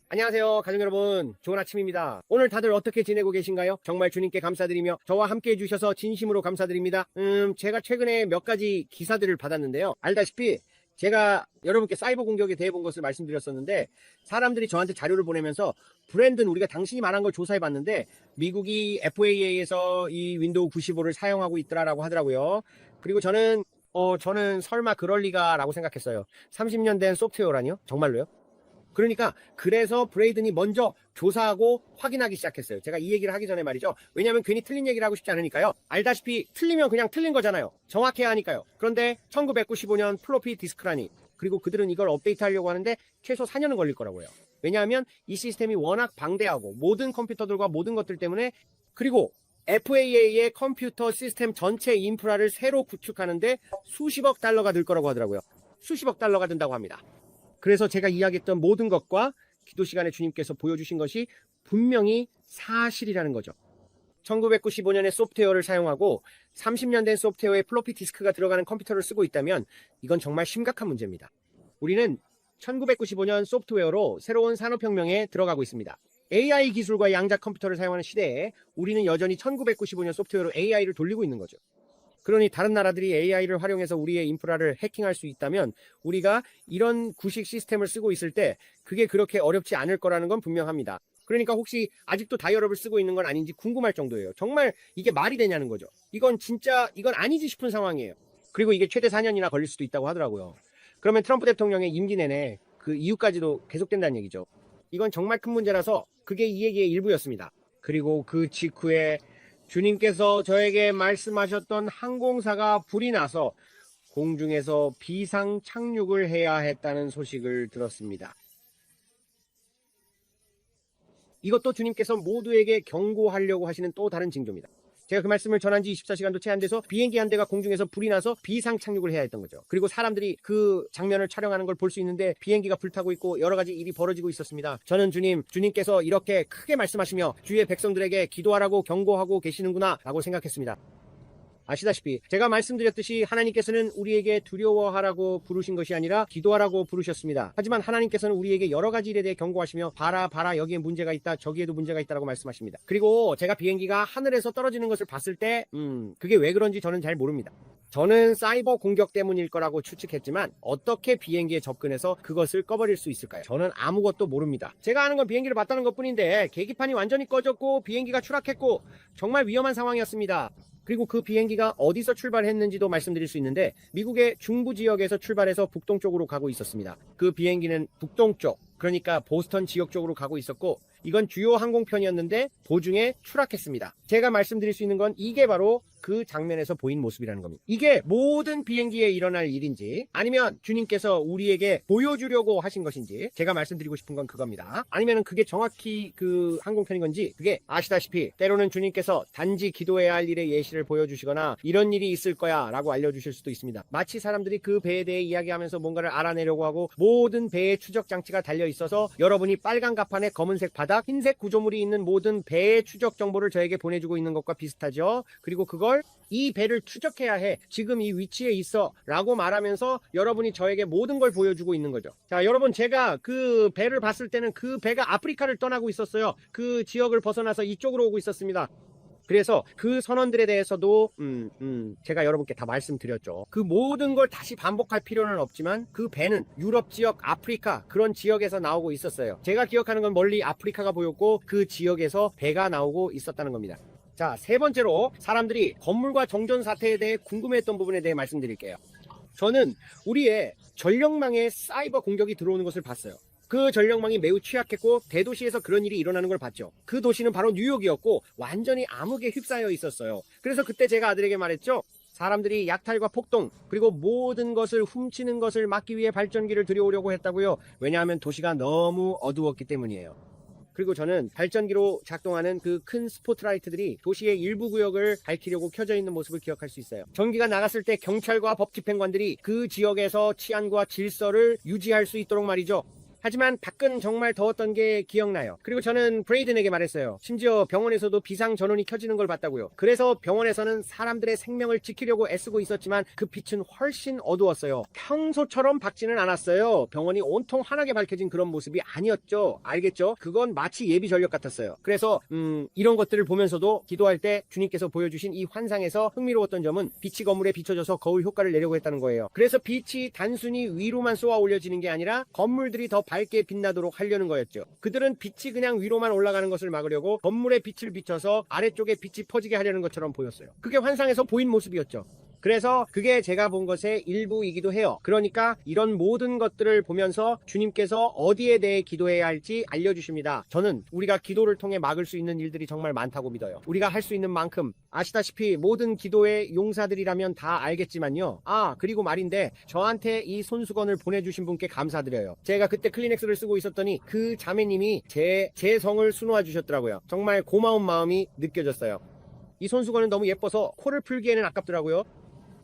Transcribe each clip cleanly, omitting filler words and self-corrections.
안녕하세요 가족 여러분, 좋은 아침입니다. 오늘 다들 어떻게 지내고 계신가요? 정말 주님께 감사드리며 저와 함께 해주셔서 진심으로 감사드립니다. 제가 최근에 몇 가지 기사들을 받았는데요. 알다시피 제가 여러분께 사이버 공격에 대해 본 것을 말씀드렸었는데, 사람들이 저한테 자료를 보내면서 브랜드는 우리가 당신이 말한 걸 조사해 봤는데 미국이 FAA에서 이 윈도우 95를 사용하고 있더라라고 하더라고요. 그리고 저는 설마 그럴 리가 라고 생각했어요. 30년 된 소프트웨어라니요? 정말로요? 그러니까 그래서 브레이든이 먼저 조사하고 확인하기 시작했어요. 제가 이 얘기를 하기 전에 말이죠. 왜냐하면 괜히 틀린 얘기를 하고 싶지 않으니까요. 알다시피 틀리면 그냥 틀린 거잖아요. 정확해야 하니까요. 그런데 1995년 플로피 디스크라니, 그리고 그들은 이걸 업데이트하려고 하는데 최소 4년은 걸릴 거라고요. 왜냐하면 이 시스템이 워낙 방대하고 모든 컴퓨터들과 모든 것들 때문에, 그리고 FAA의 컴퓨터 시스템 전체 인프라를 새로 구축하는데 수십억 달러가 들 거라고 하더라고요. 수십억 달러가 든다고 합니다. 그래서 제가 이야기했던 모든 것과 기도 시간에 주님께서 보여주신 것이 분명히 사실이라는 거죠. 1995년의 소프트웨어를 사용하고 30년 된 소프트웨어에 플로피 디스크가 들어가는 컴퓨터를 쓰고 있다면 이건 정말 심각한 문제입니다. 우리는 1995년 소프트웨어로 새로운 산업혁명에 들어가고 있습니다. AI 기술과 양자 컴퓨터를 사용하는 시대에 우리는 여전히 1995년 소프트웨어로 AI를 돌리고 있는 거죠. 그러니 다른 나라들이 AI를 활용해서 우리의 인프라를 해킹할 수 있다면 우리가 이런 구식 시스템을 쓰고 있을 때 그게 그렇게 어렵지 않을 거라는 건 분명합니다. 그러니까 혹시 아직도 다이얼업을 쓰고 있는 건 아닌지 궁금할 정도예요. 정말 이게 말이 되냐는 거죠. 이건 아니지 싶은 상황이에요. 그리고 이게 최대 4년이나 걸릴 수도 있다고 하더라고요. 그러면 트럼프 대통령의 임기 내내 그 이후까지도 계속된다는 얘기죠. 이건 정말 큰 문제라서 그게 이 얘기의 일부였습니다. 그리고 그 직후에 주님께서 저에게 말씀하셨던 항공사가 불이 나서 공중에서 비상 착륙을 해야 했다는 소식을 들었습니다. 이것도 주님께서 모두에게 경고하려고 하시는 또 다른 징조입니다. 제가 그 말씀을 전한 지 24시간도 채 안 돼서 비행기 한 대가 공중에서 불이 나서 비상 착륙을 해야 했던 거죠. 그리고 사람들이 그 장면을 촬영하는 걸 볼 수 있는데 비행기가 불타고 있고 여러 가지 일이 벌어지고 있었습니다. 저는 주님께서 이렇게 크게 말씀하시며 주위의 백성들에게 기도하라고 경고하고 계시는구나 라고 생각했습니다. 아시다시피 제가 말씀드렸듯이 하나님께서는 우리에게 두려워하라고 부르신 것이 아니라 기도하라고 부르셨습니다. 하지만 하나님께서는 우리에게 여러 가지 일에 대해 경고하시며 봐라 여기에 문제가 있다, 저기에도 문제가 있다라고 말씀하십니다. 그리고 제가 비행기가 하늘에서 떨어지는 것을 봤을 때 그게 왜 그런지 저는 잘 모릅니다. 저는 사이버 공격 때문일 거라고 추측했지만 어떻게 비행기에 접근해서 그것을 꺼버릴 수 있을까요? 저는 아무것도 모릅니다. 제가 아는 건 비행기를 봤다는 것뿐인데 계기판이 완전히 꺼졌고 비행기가 추락했고 정말 위험한 상황이었습니다. 그리고 그 비행기가 어디서 출발했는지도 말씀드릴 수 있는데 미국의 중부 지역에서 출발해서 북동쪽으로 가고 있었습니다. 그 비행기는 북동쪽, 그러니까 보스턴 지역 쪽으로 가고 있었고 이건 주요 항공편이었는데 도중에 추락했습니다. 제가 말씀드릴 수 있는 건 이게 바로 그 장면에서 보인 모습이라는 겁니다. 이게 모든 비행기에 일어날 일인지 아니면 주님께서 우리에게 보여주려고 하신 것인지, 제가 말씀드리고 싶은 건 그겁니다. 아니면 그게 정확히 그 항공편인 건지, 그게 아시다시피 때로는 주님께서 단지 기도해야 할 일의 예시를 보여주시거나 이런 일이 있을 거야 라고 알려주실 수도 있습니다. 마치 사람들이 그 배에 대해 이야기하면서 뭔가를 알아내려고 하고 모든 배에 추적 장치가 달려 있어서 여러분이 빨간 갑판에 검은색 바닥, 흰색 구조물이 있는 모든 배의 추적 정보를 저에게 보내주고 있는 것과 비슷하죠. 그리고 그걸 이 배를 추적해야 해, 지금 이 위치에 있어 라고 말하면서 여러분이 저에게 모든 걸 보여주고 있는 거죠. 자, 여러분, 제가 그 배를 봤을 때는 그 배가 아프리카를 떠나고 있었어요. 그 지역을 벗어나서 이쪽으로 오고 있었습니다. 그래서 그 선언들에 대해서도 제가 여러분께 다 말씀드렸죠. 그 모든 걸 다시 반복할 필요는 없지만 그 배는 유럽 지역, 아프리카 그런 지역에서 나오고 있었어요. 제가 기억하는 건 멀리 아프리카가 보였고 그 지역에서 배가 나오고 있었다는 겁니다. 자, 세 번째로 사람들이 건물과 정전 사태에 대해 궁금해했던 부분에 대해 말씀드릴게요. 저는 우리의 전력망에 사이버 공격이 들어오는 것을 봤어요. 그 전력망이 매우 취약했고 대도시에서 그런 일이 일어나는 걸 봤죠. 그 도시는 바로 뉴욕이었고 완전히 암흑에 휩싸여 있었어요. 그래서 그때 제가 아들에게 말했죠. 사람들이 약탈과 폭동 그리고 모든 것을 훔치는 것을 막기 위해 발전기를 들여오려고 했다고요. 왜냐하면 도시가 너무 어두웠기 때문이에요. 그리고 저는 발전기로 작동하는 그 큰 스포트라이트들이 도시의 일부 구역을 밝히려고 켜져 있는 모습을 기억할 수 있어요. 전기가 나갔을 때 경찰과 법집행관들이 그 지역에서 치안과 질서를 유지할 수 있도록 말이죠. 하지만 밖은 정말 더웠던 게 기억나요. 그리고 저는 브레이든에게 말했어요. 심지어 병원에서도 비상 전원이 켜지는 걸 봤다고요. 그래서 병원에서는 사람들의 생명을 지키려고 애쓰고 있었지만 그 빛은 훨씬 어두웠어요. 평소처럼 밝지는 않았어요. 병원이 온통 환하게 밝혀진 그런 모습이 아니었죠. 알겠죠? 그건 마치 예비 전력 같았어요. 그래서 이런 것들을 보면서도 기도할 때 주님께서 보여주신 이 환상에서 흥미로웠던 점은 빛이 건물에 비춰져서 거울 효과를 내려고 했다는 거예요. 그래서 빛이 단순히 위로만 쏘아 올려지는 게 아니라 건물들이 더 밝게 빛나도록 하려는 거였죠. 그들은 빛이 그냥 위로만 올라가는 것을 막으려고 건물에 빛을 비춰서 아래쪽에 빛이 퍼지게 하려는 것처럼 보였어요. 그게 환상에서 보인 모습이었죠. 그래서 그게 제가 본 것의 일부이기도 해요. 그러니까 이런 모든 것들을 보면서 주님께서 어디에 대해 기도해야 할지 알려주십니다. 저는 우리가 기도를 통해 막을 수 있는 일들이 정말 많다고 믿어요. 우리가 할 수 있는 만큼 아시다시피 모든 기도의 용사들이라면 다 알겠지만요. 그리고 말인데 저한테 이 손수건을 보내주신 분께 감사드려요. 제가 그때 클리넥스를 쓰고 있었더니 그 자매님이 제 성을 수놓아 주셨더라고요. 정말 고마운 마음이 느껴졌어요. 이 손수건은 너무 예뻐서 코를 풀기에는 아깝더라고요.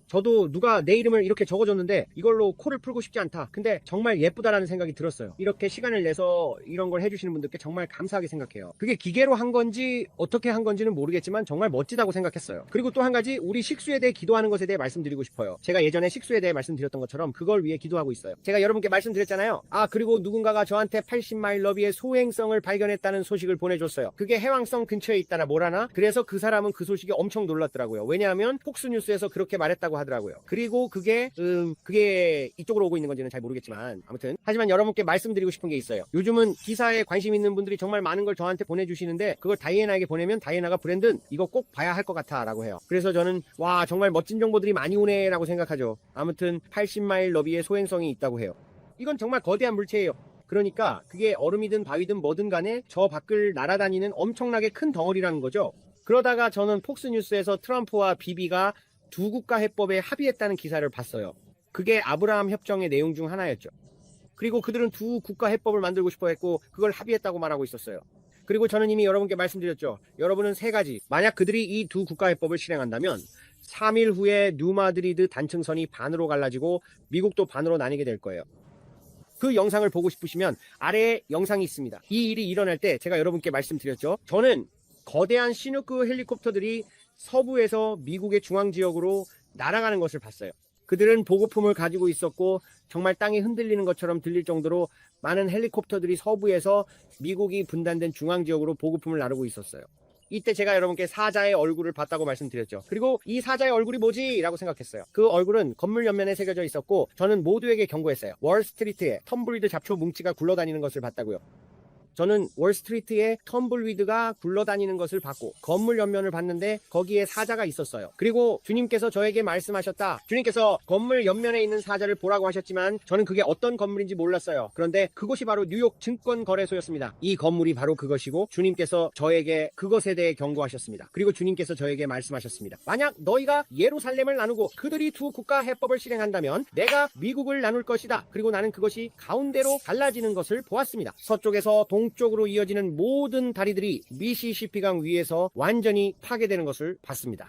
저도 누가 내 이름을 이렇게 적어줬는데 이걸로 코를 풀고 싶지 않다. 근데 정말 예쁘다라는 생각이 들었어요. 이렇게 시간을 내서 이런 걸 해주시는 분들께 정말 감사하게 생각해요. 그게 기계로 한 건지 어떻게 한 건지는 모르겠지만 정말 멋지다고 생각했어요. 그리고 또 한 가지, 우리 식수에 대해 기도하는 것에 대해 말씀드리고 싶어요. 제가 예전에 식수에 대해 말씀드렸던 것처럼 그걸 위해 기도하고 있어요. 제가 여러분께 말씀드렸잖아요. 그리고 누군가가 저한테 80마일 너비의 소행성을 발견했다는 소식을 보내줬어요. 그게 해왕성 근처에 있다나 뭐라나. 그래서 그 사람은 그 소식에 엄청 놀랐더라고요. 왜냐하면 폭스뉴스에서 그렇게 말했다고 하더라고요. 그리고 그게 이쪽으로 오고 있는 건지는 잘 모르겠지만 아무튼 하지만 여러분께 말씀드리고 싶은 게 있어요. 요즘은 기사에 관심 있는 분들이 정말 많은 걸 저한테 보내주시는데 그걸 다이애나에게 보내면 다이애나가 브랜든 이거 꼭 봐야 할 것 같아 라고 해요. 그래서 저는 와 정말 멋진 정보들이 많이 오네 라고 생각하죠. 아무튼 80마일 너비의 소행성이 있다고 해요. 이건 정말 거대한 물체예요. 그러니까 그게 얼음이든 바위든 뭐든 간에 저 밖을 날아다니는 엄청나게 큰 덩어리라는 거죠. 그러다가 저는 폭스뉴스에서 트럼프와 비비가 두 국가 해법에 합의했다는 기사를 봤어요. 그게 아브라함 협정의 내용 중 하나였죠. 그리고 그들은 두 국가 해법을 만들고 싶어 했고 그걸 합의했다고 말하고 있었어요. 그리고 저는 이미 여러분께 말씀드렸죠. 여러분은 세 가지. 만약 그들이 이 두 국가 해법을 실행한다면 3일 후에 뉴마드리드 단층선이 반으로 갈라지고 미국도 반으로 나뉘게 될 거예요. 그 영상을 보고 싶으시면 아래에 영상이 있습니다. 이 일이 일어날 때 제가 여러분께 말씀드렸죠. 저는 거대한 시누크 헬리콥터들이 서부에서 미국의 중앙지역으로 날아가는 것을 봤어요. 그들은 보급품을 가지고 있었고 정말 땅이 흔들리는 것처럼 들릴 정도로 많은 헬리콥터들이 서부에서 미국이 분단된 중앙지역으로 보급품을 나르고 있었어요. 이때 제가 여러분께 사자의 얼굴을 봤다고 말씀드렸죠. 그리고 이 사자의 얼굴이 뭐지? 라고 생각했어요. 그 얼굴은 건물 옆면에 새겨져 있었고 저는 모두에게 경고했어요. 월스트리트에 텀블리드 잡초 뭉치가 굴러다니는 것을 봤다고요. 저는 월스트리트에 텀블위드가 굴러다니는 것을 봤고 건물 옆면을 봤는데 거기에 사자가 있었어요. 그리고 주님께서 저에게 말씀하셨다. 주님께서 건물 옆면에 있는 사자를 보라고 하셨지만 저는 그게 어떤 건물인지 몰랐어요. 그런데 그곳이 바로 뉴욕 증권거래소였습니다. 이 건물이 바로 그것이고 주님께서 저에게 그것에 대해 경고하셨습니다. 그리고 주님께서 저에게 말씀하셨습니다. 만약 너희가 예루살렘을 나누고 그들이 두 국가 해법을 실행한다면 내가 미국을 나눌 것이다. 그리고 나는 그것이 가운데로 갈라지는 것을 보았습니다. 서쪽에서 동쪽으로 이어지는 모든 다리들이 미시시피강 위에서 완전히 파괴되는 것을 봤습니다.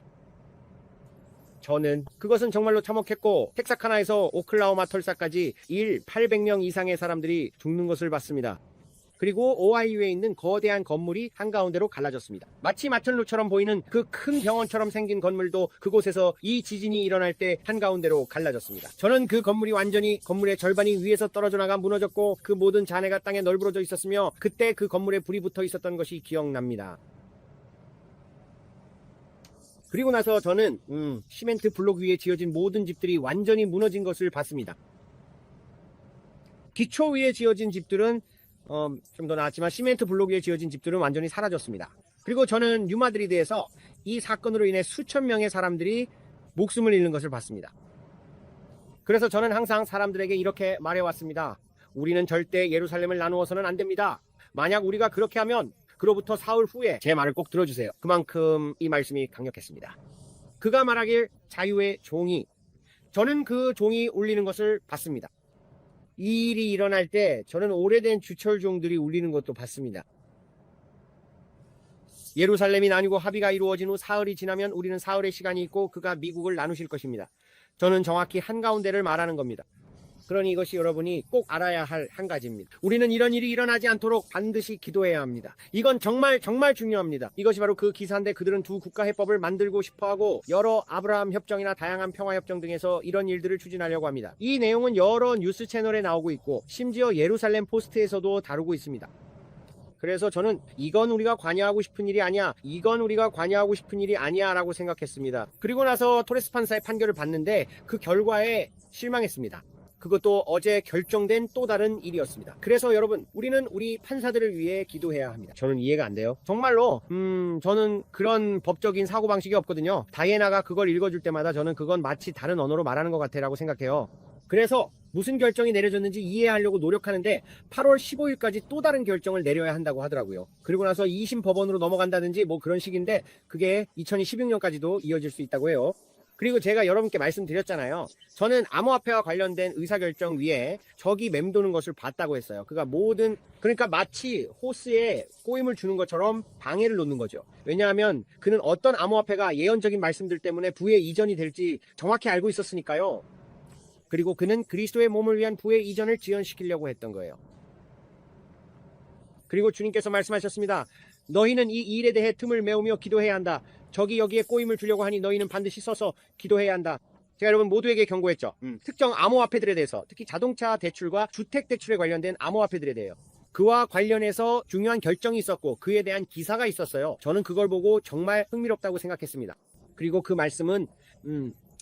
저는 그것은 정말로 참혹했고 텍사카나에서 오클라호마 털사까지 800명 이상의 사람들이 죽는 것을 봤습니다. 그리고 오하이오에 있는 거대한 건물이 한가운데로 갈라졌습니다. 마치 마천루처럼 보이는 그 큰 병원처럼 생긴 건물도 그곳에서 이 지진이 일어날 때 한가운데로 갈라졌습니다. 저는 그 건물이 완전히 건물의 절반이 위에서 떨어져 나가 무너졌고 그 모든 잔해가 땅에 널브러져 있었으며 그때 그 건물에 불이 붙어 있었던 것이 기억납니다. 그리고 나서 저는 시멘트 블록 위에 지어진 모든 집들이 완전히 무너진 것을 봤습니다. 기초 위에 지어진 집들은 좀 더 나았지만 시멘트 블록 위에 지어진 집들은 완전히 사라졌습니다. 그리고 저는 뉴마드리드에서 이 사건으로 인해 수천 명의 사람들이 목숨을 잃는 것을 봤습니다. 그래서 저는 항상 사람들에게 이렇게 말해왔습니다. 우리는 절대 예루살렘을 나누어서는 안 됩니다. 만약 우리가 그렇게 하면 그로부터 사흘 후에 제 말을 꼭 들어주세요. 그만큼 이 말씀이 강력했습니다. 그가 말하길 자유의 종이, 저는 그 종이 울리는 것을 봤습니다. 이 일이 일어날 때 저는 오래된 주철종들이 울리는 것도 봤습니다. 예루살렘이 나뉘고 합의가 이루어진 후 사흘이 지나면 우리는 사흘의 시간이 있고 그가 미국을 나누실 것입니다. 저는 정확히 한가운데를 말하는 겁니다. 그러니 이것이 여러분이 꼭 알아야 할 한 가지입니다. 우리는 이런 일이 일어나지 않도록 반드시 기도해야 합니다. 이건 정말 중요합니다. 이것이 바로 그 기사인데 그들은 두 국가 해법을 만들고 싶어하고 여러 아브라함 협정이나 다양한 평화협정 등에서 이런 일들을 추진하려고 합니다. 이 내용은 여러 뉴스 채널에 나오고 있고 심지어 예루살렘 포스트에서도 다루고 있습니다. 그래서 저는 이건 우리가 관여하고 싶은 일이 아니야. 이건 우리가 관여하고 싶은 일이 아니야 라고 생각했습니다. 그리고 나서 토레스 판사의 판결을 봤는데 그 결과에 실망했습니다. 그것도 어제 결정된 또 다른 일이었습니다. 그래서 여러분, 우리는 우리 판사들을 위해 기도해야 합니다. 저는 이해가 안 돼요. 정말로 저는 그런 법적인 사고방식이 없거든요. 다이애나가 그걸 읽어줄 때마다 저는 그건 마치 다른 언어로 말하는 것 같아 라고 생각해요. 그래서 무슨 결정이 내려졌는지 이해하려고 노력하는데 8월 15일까지 또 다른 결정을 내려야 한다고 하더라고요. 그리고 나서 2심 법원으로 넘어간다든지 뭐 그런 식인데 그게 2016년까지도 이어질 수 있다고 해요. 그리고 제가 여러분께 말씀드렸잖아요. 저는 암호화폐와 관련된 의사결정 위에 적이 맴도는 것을 봤다고 했어요. 그러니까 마치 호스에 꼬임을 주는 것처럼 방해를 놓는 거죠. 왜냐하면 그는 어떤 암호화폐가 예언적인 말씀들 때문에 부에 이전이 될지 정확히 알고 있었으니까요. 그리고 그는 그리스도의 몸을 위한 부의 이전을 지연시키려고 했던 거예요. 그리고 주님께서 말씀하셨습니다. 너희는 이 일에 대해 틈을 메우며 기도해야 한다. 적이 여기에 꼬임을 주려고 하니 너희는 반드시 서서 기도해야 한다. 제가 여러분 모두에게 경고했죠. 특정 암호화폐들에 대해서, 특히 자동차 대출과 주택 대출에 관련된 암호화폐들에 대해요. 그와 관련해서 중요한 결정이 있었고 그에 대한 기사가 있었어요. 저는 그걸 보고 정말 흥미롭다고 생각했습니다. 그리고 그 말씀은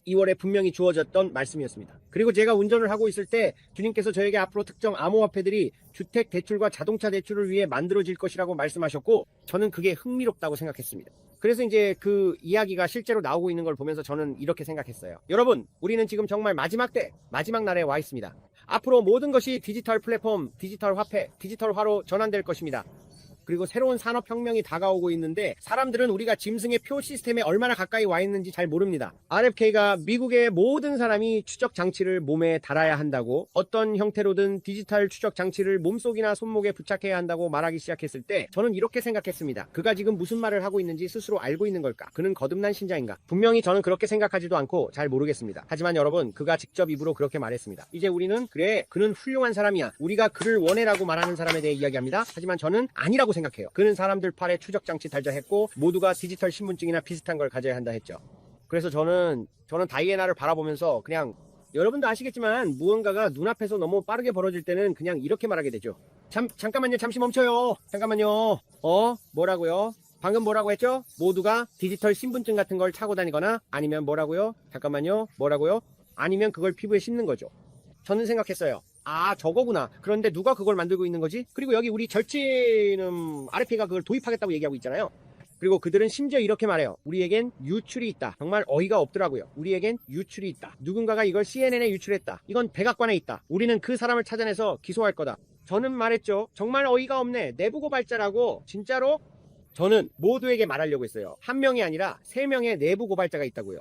2월에 분명히 주어졌던 말씀이었습니다. 그리고 제가 운전을 하고 있을 때 주님께서 저에게 앞으로 특정 암호화폐들이 주택 대출과 자동차 대출을 위해 만들어질 것이라고 말씀하셨고 저는 그게 흥미롭다고 생각했습니다. 그래서 이제 그 이야기가 실제로 나오고 있는 걸 보면서 저는 이렇게 생각했어요. 여러분, 우리는 지금 정말 마지막 날에 와 있습니다. 앞으로 모든 것이 디지털 플랫폼, 디지털 화폐, 디지털화로 전환될 것입니다. 그리고 새로운 산업혁명이 다가오고 있는데 사람들은 우리가 짐승의 표 시스템에 얼마나 가까이 와 있는지 잘 모릅니다. RFK가 미국의 모든 사람이 추적 장치를 몸에 달아야 한다고, 어떤 형태로든 디지털 추적 장치를 몸속이나 손목에 부착해야 한다고 말하기 시작했을 때 저는 이렇게 생각했습니다. 그가 지금 무슨 말을 하고 있는지 스스로 알고 있는 걸까? 그는 거듭난 신자인가? 분명히 저는 그렇게 생각하지도 않고 잘 모르겠습니다. 하지만 여러분, 그가 직접 입으로 그렇게 말했습니다. 이제 우리는 그래, 그는 훌륭한 사람이야. 우리가 그를 원해라고 말하는 사람에 대해 이야기합니다. 하지만 저는 아니라고 생각해요. 그는 사람들 팔에 추적장치 달자 했고 모두가 디지털 신분증이나 비슷한 걸 가져야 한다 했죠. 그래서 저는 다이애나를 바라보면서 그냥, 여러분도 아시겠지만 무언가가 눈앞에서 너무 빠르게 벌어질 때는 그냥 이렇게 말하게 되죠. 잠깐만요, 잠시 멈춰요. 잠깐만요. 뭐라고요? 방금 뭐라고 했죠? 모두가 디지털 신분증 같은 걸 차고 다니거나 아니면 뭐라고요? 잠깐만요. 뭐라고요? 아니면 그걸 피부에 씹는 거죠. 저는 생각했어요. 아, 저거구나. 그런데 누가 그걸 만들고 있는 거지? 그리고 여기 우리 절친 RFP가 그걸 도입하겠다고 얘기하고 있잖아요. 그리고 그들은 심지어 이렇게 말해요. 우리에겐 유출이 있다. 정말 어이가 없더라고요. 우리에겐 유출이 있다. 누군가가 이걸 CNN에 유출했다. 이건 백악관에 있다. 우리는 그 사람을 찾아내서 기소할 거다. 저는 말했죠. 정말 어이가 없네. 내부 고발자라고. 진짜로? 저는 모두에게 말하려고 했어요. 한 명이 아니라 3명의 내부 고발자가 있다고요.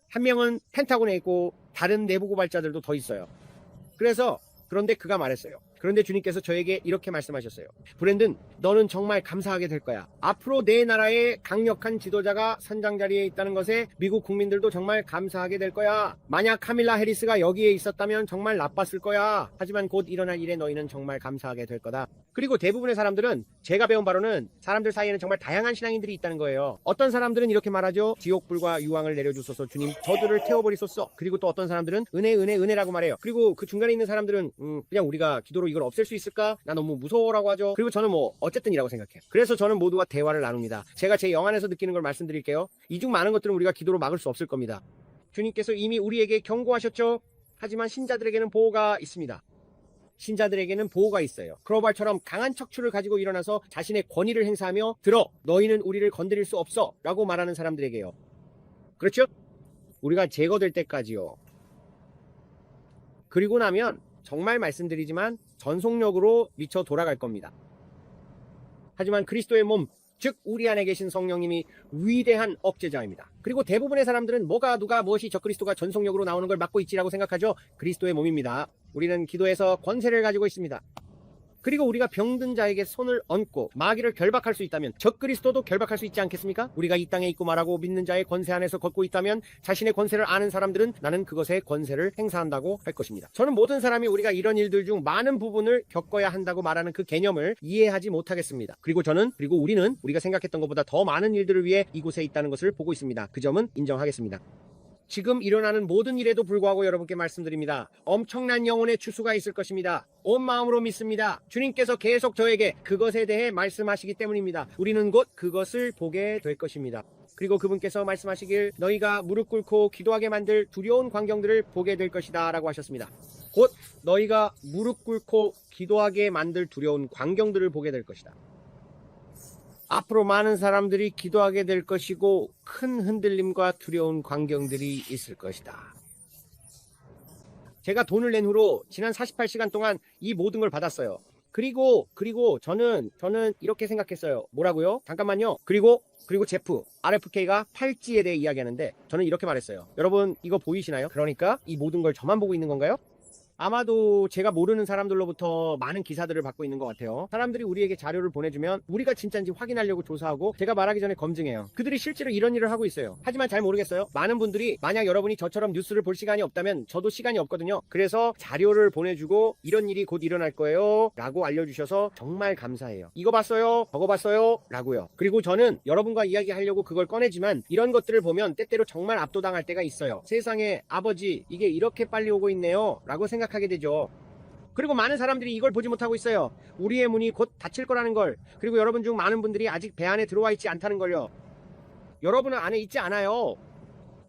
한 명은 펜타곤에 있고 다른 내부 고발자들도 더 있어요. 그런데 그가 말했어요. 그런데 주님께서 저에게 이렇게 말씀하셨어요. 브랜든, 너는 정말 감사하게 될 거야. 앞으로 내 나라에 강력한 지도자가 선장 자리에 있다는 것에 미국 국민들도 정말 감사하게 될 거야. 만약 카밀라 해리스가 여기에 있었다면 정말 나빴을 거야. 하지만 곧 일어날 일에 너희는 정말 감사하게 될 거다. 그리고 대부분의 사람들은, 제가 배운 바로는 사람들 사이에는 정말 다양한 신앙인들이 있다는 거예요. 어떤 사람들은 이렇게 말하죠. 지옥불과 유황을 내려주소서 주님, 저들을 태워버리소서. 그리고 또 어떤 사람들은 은혜라고 말해요. 그리고 그 중간에 있는 사람들은 그냥 우리가 기도로 이걸 없앨 수 있을까? 나 너무 무서워라고 하죠. 그리고 저는 어쨌든 이라고 생각해요. 그래서 저는 모두와 대화를 나눕니다. 제가 제 영안에서 느끼는 걸 말씀드릴게요. 이 중 많은 것들은 우리가 기도로 막을 수 없을 겁니다. 주님께서 이미 우리에게 경고하셨죠. 하지만 신자들에게는 보호가 있습니다. 신자들에게는 보호가 있어요. 크로발처럼 강한 척추를 가지고 일어나서 자신의 권위를 행사하며 너희는 우리를 건드릴 수 없어 라고 말하는 사람들에게요. 그렇죠? 우리가 제거될 때까지요. 그리고 나면 정말 말씀드리지만 전속력으로 미쳐 돌아갈 겁니다. 하지만 그리스도의 몸, 즉 우리 안에 계신 성령님이 위대한 억제자입니다. 그리고 대부분의 사람들은 누가 무엇이 적그리스도가 전속력으로 나오는 걸 막고 있지라고 생각하죠. 그리스도의 몸입니다. 우리는 기도에서 권세를 가지고 있습니다. 그리고 우리가 병든 자에게 손을 얹고 마귀를 결박할 수 있다면 적그리스도도 결박할 수 있지 않겠습니까? 우리가 이 땅에 있고 말하고 믿는 자의 권세 안에서 걷고 있다면 자신의 권세를 아는 사람들은 나는 그것의 권세를 행사한다고 할 것입니다. 저는 모든 사람이 우리가 이런 일들 중 많은 부분을 겪어야 한다고 말하는 그 개념을 이해하지 못하겠습니다. 그리고 우리는 우리가 생각했던 것보다 더 많은 일들을 위해 이곳에 있다는 것을 보고 있습니다. 그 점은 인정하겠습니다. 지금 일어나는 모든 일에도 불구하고 여러분께 말씀드립니다. 엄청난 영혼의 추수가 있을 것입니다. 온 마음으로 믿습니다. 주님께서 계속 저에게 그것에 대해 말씀하시기 때문입니다. 우리는 곧 그것을 보게 될 것입니다. 그리고 그분께서 말씀하시길 너희가 무릎 꿇고 기도하게 만들 두려운 광경들을 보게 될 것이다 라고 하셨습니다. 곧 너희가 무릎 꿇고 기도하게 만들 두려운 광경들을 보게 될 것이다. 앞으로 많은 사람들이 기도하게 될 것이고 큰 흔들림과 두려운 광경들이 있을 것이다. 제가 돈을 낸 후로 지난 48시간 동안 이 모든 걸 받았어요. 그리고 저는 이렇게 생각했어요. 뭐라고요? 잠깐만요. 그리고 제프, RFK가 팔찌에 대해 이야기하는데 저는 이렇게 말했어요. 여러분 이거 보이시나요? 그러니까 이 모든 걸 저만 보고 있는 건가요? 아마도 제가 모르는 사람들로부터 많은 기사들을 받고 있는 것 같아요. 사람들이 우리에게 자료를 보내주면 우리가 진짜인지 확인하려고 조사하고 제가 말하기 전에 검증해요. 그들이 실제로 이런 일을 하고 있어요. 하지만 잘 모르겠어요. 많은 분들이 만약 여러분이 저처럼 뉴스를 볼 시간이 없다면 저도 시간이 없거든요. 그래서 자료를 보내주고 이런 일이 곧 일어날 거예요 라고 알려주셔서 정말 감사해요. 이거 봤어요? 저거 봤어요? 라고요. 그리고 저는 여러분과 이야기하려고 그걸 꺼내지만 이런 것들을 보면 때때로 정말 압도당할 때가 있어요. 세상에 아버지 이게 이렇게 빨리 오고 있네요 라고 생각하게 되죠. 그리고 많은 사람들이 이걸 보지 못하고 있어요. 우리의 문이 곧 닫힐 거라는 걸. 그리고 여러분 중 많은 분들이 아직 배 안에 들어와 있지 않다는 걸요. 여러분은 안에 있지 않아요.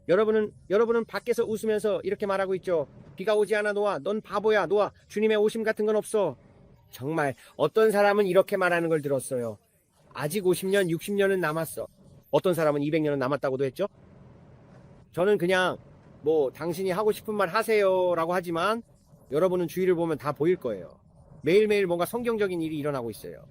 여러분은 밖에서 웃으면서 이렇게 말하고 있죠. 비가 오지 않아 노아, 넌 바보야 노아, 주님의 오심 같은 건 없어. 정말 어떤 사람은 이렇게 말하는 걸 들었어요. 아직 50년, 60년은 남았어. 어떤 사람은 200년은 남았다고도 했죠. 저는 그냥 당신이 하고 싶은 말 하세요 라고 하지만 여러분은 주위를 보면 다 보일 거예요. 매일매일 뭔가 성경적인 일이 일어나고 있어요.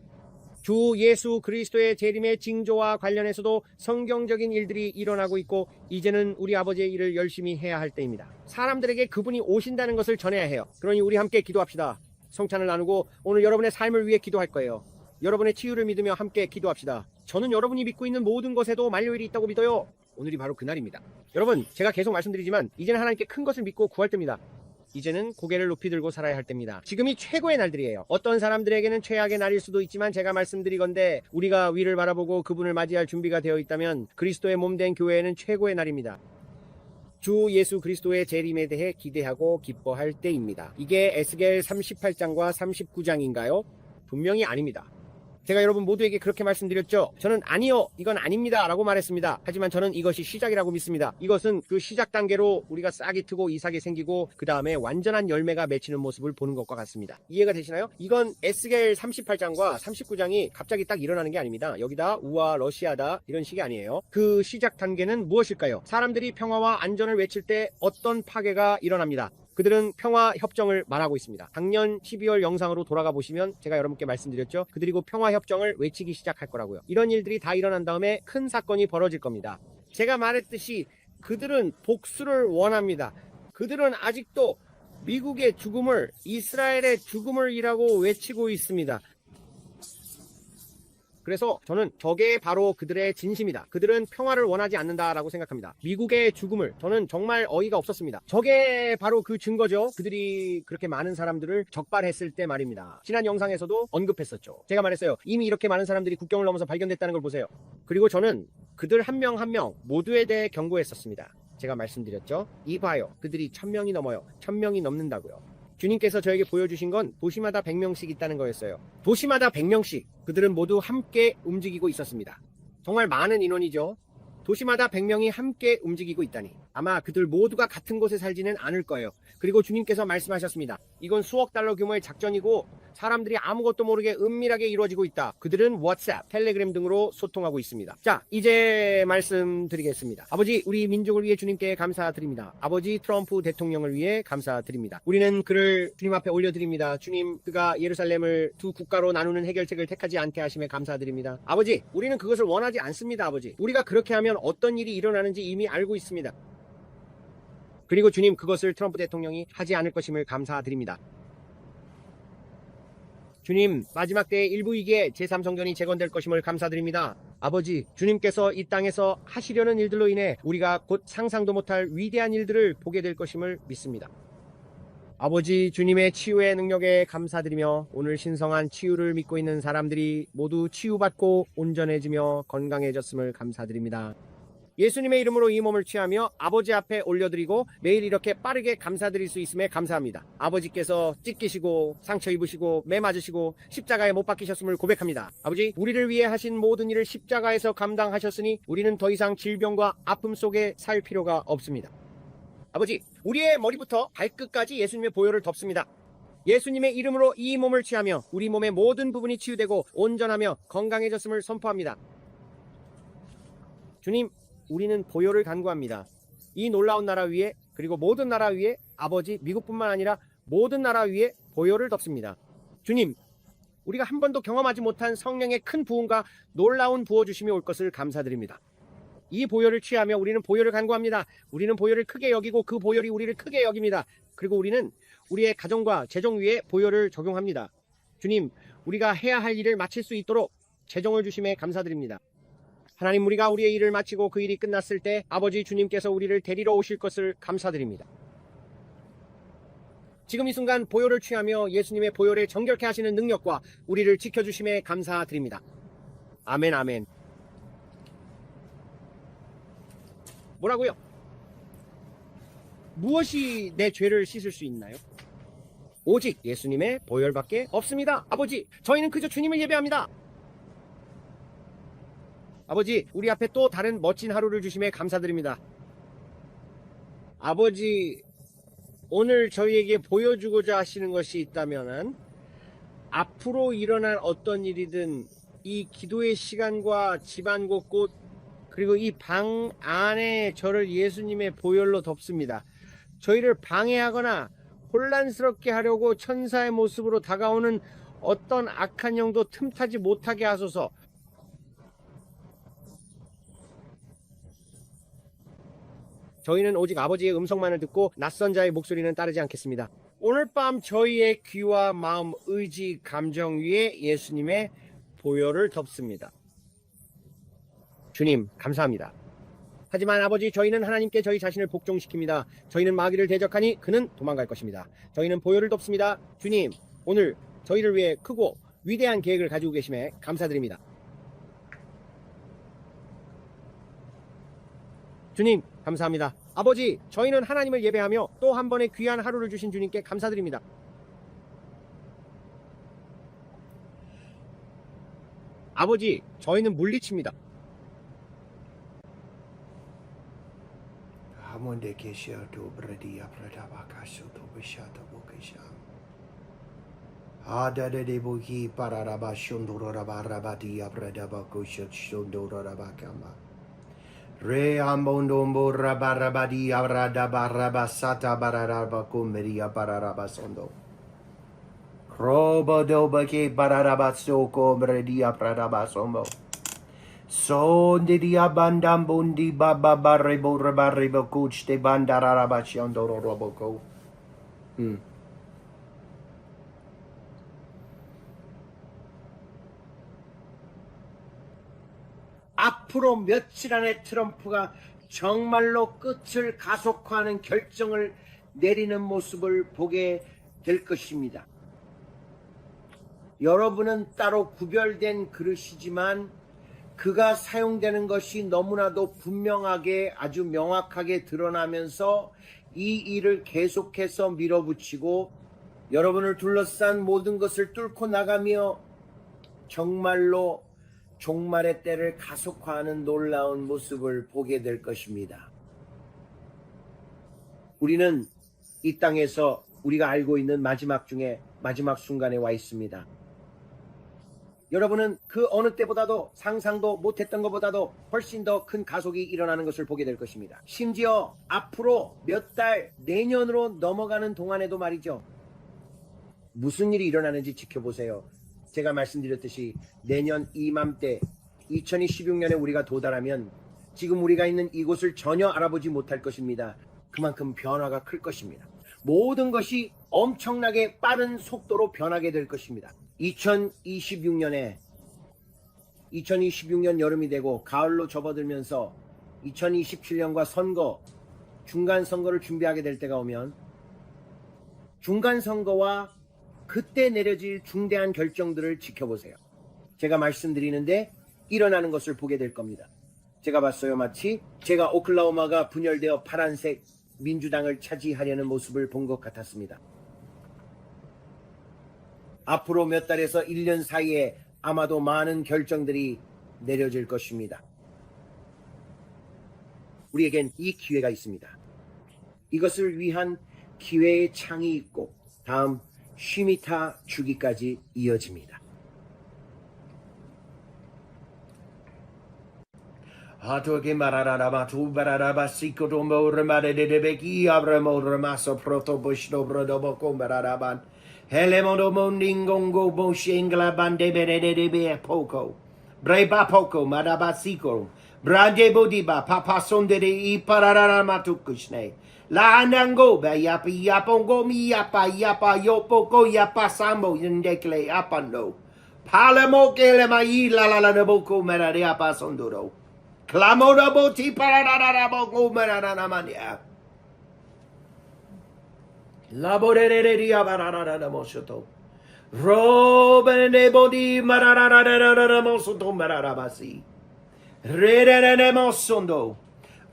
주 예수 그리스도의 재림의 징조와 관련해서도 성경적인 일들이 일어나고 있고 이제는 우리 아버지의 일을 열심히 해야 할 때입니다. 사람들에게 그분이 오신다는 것을 전해야 해요. 그러니 우리 함께 기도합시다. 성찬을 나누고 오늘 여러분의 삶을 위해 기도할 거예요. 여러분의 치유를 믿으며 함께 기도합시다. 저는 여러분이 믿고 있는 모든 것에도 만료일이 있다고 믿어요. 오늘이 바로 그날입니다. 여러분 제가 계속 말씀드리지만 이제는 하나님께 큰 것을 믿고 구할 때입니다. 이제는 고개를 높이 들고 살아야 할 때입니다. 지금이 최고의 날들이에요. 어떤 사람들에게는 최악의 날일 수도 있지만 제가 말씀드리건대 우리가 위를 바라보고 그분을 맞이할 준비가 되어 있다면 그리스도의 몸된 교회에는 최고의 날입니다. 주 예수 그리스도의 재림에 대해 기대하고 기뻐할 때입니다. 이게 에스겔 38장과 39장인가요? 분명히 아닙니다. 제가 여러분 모두에게 그렇게 말씀드렸죠. 저는 아니요 이건 아닙니다 라고 말했습니다. 하지만 저는 이것이 시작이라고 믿습니다. 이것은 그 시작 단계로 우리가 싹이 트고 이삭이 생기고 그 다음에 완전한 열매가 맺히는 모습을 보는 것과 같습니다. 이해가 되시나요? 이건 에스겔 38장과 39장이 갑자기 딱 일어나는 게 아닙니다. 여기다 우와 러시아다 이런 식이 아니에요. 그 시작 단계는 무엇일까요? 사람들이 평화와 안전을 외칠 때 어떤 파괴가 일어납니다. 그들은 평화협정을 말하고 있습니다. 작년 12월 영상으로 돌아가 보시면 제가 여러분께 말씀드렸죠. 그들이 곧 평화협정을 외치기 시작할 거라고요. 이런 일들이 다 일어난 다음에 큰 사건이 벌어질 겁니다. 제가 말했듯이 그들은 복수를 원합니다. 그들은 아직도 미국의 죽음을 이스라엘의 죽음을 이라고 외치고 있습니다. 그래서 저는 저게 바로 그들의 진심이다. 그들은 평화를 원하지 않는다라고 생각합니다. 미국의 죽음을 저는 정말 어이가 없었습니다. 저게 바로 그 증거죠. 그들이 그렇게 많은 사람들을 적발했을 때 말입니다. 지난 영상에서도 언급했었죠. 제가 말했어요. 이미 이렇게 많은 사람들이 국경을 넘어서 발견됐다는 걸 보세요. 그리고 저는 그들 한 명 한 명 모두에 대해 경고했었습니다. 제가 말씀드렸죠. 이봐요. 그들이 1000명이 넘어요. 1000명이 넘는다고요. 주님께서 저에게 보여주신 건 도시마다 100명씩 있다는 거였어요. 도시마다 100명씩 그들은 모두 함께 움직이고 있었습니다. 정말 많은 인원이죠. 도시마다 100명이 함께 움직이고 있다니 아마 그들 모두가 같은 곳에 살지는 않을 거예요. 그리고 주님께서 말씀하셨습니다. 이건 수억 달러 규모의 작전이고 사람들이 아무것도 모르게 은밀하게 이루어지고 있다. 그들은 왓츠앱, 텔레그램 등으로 소통하고 있습니다. 자, 이제 말씀드리겠습니다. 아버지, 우리 민족을 위해 주님께 감사드립니다. 아버지 트럼프 대통령을 위해 감사드립니다. 우리는 그를 주님 앞에 올려드립니다. 주님, 그가 예루살렘을 두 국가로 나누는 해결책을 택하지 않게 하심에 감사드립니다. 아버지, 우리는 그것을 원하지 않습니다. 아버지, 우리가 그렇게 하면 어떤 일이 일어나는지 이미 알고 있습니다. 그리고 주님, 그것을 트럼프 대통령이 하지 않을 것임을 감사드립니다. 주님, 마지막 때의 일부이기에 제3성전이 재건될 것임을 감사드립니다. 아버지, 주님께서 이 땅에서 하시려는 일들로 인해 우리가 곧 상상도 못할 위대한 일들을 보게 될 것임을 믿습니다. 아버지, 주님의 치유의 능력에 감사드리며 오늘 신성한 치유를 믿고 있는 사람들이 모두 치유받고 온전해지며 건강해졌음을 감사드립니다. 예수님의 이름으로 이 몸을 취하며 아버지 앞에 올려드리고 매일 이렇게 빠르게 감사드릴 수 있음에 감사합니다. 아버지께서 찢기시고 상처 입으시고 매 맞으시고 십자가에 못 박히셨음을 고백합니다. 아버지, 우리를 위해 하신 모든 일을 십자가에서 감당하셨으니 우리는 더 이상 질병과 아픔 속에 살 필요가 없습니다. 아버지, 우리의 머리부터 발끝까지 예수님의 보혈을 덮습니다. 예수님의 이름으로 이 몸을 취하며 우리 몸의 모든 부분이 치유되고 온전하며 건강해졌음을 선포합니다. 주님, 우리는 보혈을 간구합니다. 이 놀라운 나라 위에, 그리고 모든 나라 위에, 아버지, 미국뿐만 아니라 모든 나라 위에 보혈을 덮습니다. 주님, 우리가 한 번도 경험하지 못한 성령의 큰 부흥과 놀라운 부어주심이 올 것을 감사드립니다. 이 보혈을 취하며 우리는 보혈을 간구합니다. 우리는 보혈을 크게 여기고 그 보혈이 우리를 크게 여깁니다. 그리고 우리는 우리의 가정과 재정 위에 보혈을 적용합니다. 주님, 우리가 해야 할 일을 마칠 수 있도록 재정을 주심에 감사드립니다. 하나님, 우리가 우리의 일을 마치고 그 일이 끝났을 때 아버지 주님께서 우리를 데리러 오실 것을 감사드립니다. 지금 이 순간 보혈을 취하며 예수님의 보혈에 정결케 하시는 능력과 우리를 지켜주심에 감사드립니다. 아멘, 아멘. 뭐라고요? 무엇이 내 죄를 씻을 수 있나요? 오직 예수님의 보혈밖에 없습니다. 아버지, 저희는 그저 주님을 예배합니다. 아버지, 우리 앞에 또 다른 멋진 하루를 주심에 감사드립니다. 아버지, 오늘 저희에게 보여주고자 하시는 것이 있다면 앞으로 일어날 어떤 일이든 이 기도의 시간과 집안 곳곳 그리고 이 방 안에 저를 예수님의 보혈로 덮습니다. 저희를 방해하거나 혼란스럽게 하려고 천사의 모습으로 다가오는 어떤 악한 영도 틈타지 못하게 하소서. 저희는 오직 아버지의 음성만을 듣고 낯선 자의 목소리는 따르지 않겠습니다. 오늘 밤 저희의 귀와 마음, 의지, 감정 위에 예수님의 보혈을 덮습니다. 주님, 감사합니다. 하지만 아버지, 저희는 하나님께 저희 자신을 복종시킵니다. 저희는 마귀를 대적하니 그는 도망갈 것입니다. 저희는 보혈을 덮습니다. 주님, 오늘 저희를 위해 크고 위대한 계획을 가지고 계심에 감사드립니다. 주님, 감사합니다. 아버지, 저희는 하나님을 예배하며 또 한 번의 귀한 하루를 주신 주님께 감사드립니다. 아버지, 저희는 물리칩니다. Amonde kesha to bradia pradava kasho to bishata bokesha. Ada de boki pararaba shondora barabadia pradava kosha shondora bakama. Re ambondombo rabarabadia radabarabasata bararaba kumeria pararabasondo. Robo dobake pararabasoko bradia pradabasombo. So didi abandam bundi baba barrebo rabarrebo coach de bandarabashando roboko. 앞으로 며칠 안에 트럼프가 정말로 끝을 가속화하는 결정을 내리는 모습을 보게 될 것입니다. 여러분은 따로 구별된 그릇이지만 그가 사용되는 것이 너무나도 분명하게 아주 명확하게 드러나면서 이 일을 계속해서 밀어붙이고 여러분을 둘러싼 모든 것을 뚫고 나가며 정말로 종말의 때를 가속화하는 놀라운 모습을 보게 될 것입니다. 우리는 이 땅에서 우리가 알고 있는 마지막 중에 마지막 순간에 와 있습니다. 여러분은 그 어느 때보다도 상상도 못했던 것보다도 훨씬 더 큰 가속이 일어나는 것을 보게 될 것입니다. 심지어 앞으로 몇 달, 내년으로 넘어가는 동안에도 말이죠. 무슨 일이 일어나는지 지켜보세요. 제가 말씀드렸듯이 내년 이맘때 2026년에 우리가 도달하면 지금 우리가 있는 이곳을 전혀 알아보지 못할 것입니다. 그만큼 변화가 클 것입니다. 모든 것이 엄청나게 빠른 속도로 변하게 될 것입니다. 2026년 여름이 되고 가을로 접어들면서 2027년과 선거, 중간 선거를 준비하게 될 때가 오면 중간 선거와 그때 내려질 중대한 결정들을 지켜보세요. 제가 말씀드리는데 일어나는 것을 보게 될 겁니다. 제가 봤어요. 마치 제가 오클라호마가 분열되어 파란색 민주당을 차지하려는 모습을 본 것 같았습니다. 앞으로 몇 달에서 1년 사이에 아마도 많은 결정들이 내려질 것입니다. 우리에겐 이 기회가 있습니다. 이것을 위한 기회의 창이 있고 다음 쉬미타 주기까지 이어집니다. Hatoke mararaba tu bararaba sikoto mormare de beki abramo ramaso proto bushno brodobo combararaban. Helemondo mondingongo boshingla bande bere de be poco. Breba poco marabasiko. Brande bodiba papa sonde de I pararama tukushne. La anango ba yapi yapongo mi yapa yopoko yapa sambo yendekle apando. Palamo kele mai la la boko marare apa sondoro. Clamoda boti parararabo gomeranamania. Laboreria barararamosoto. Robene bodi marararamosoto mararabasi. Rerenemosondo.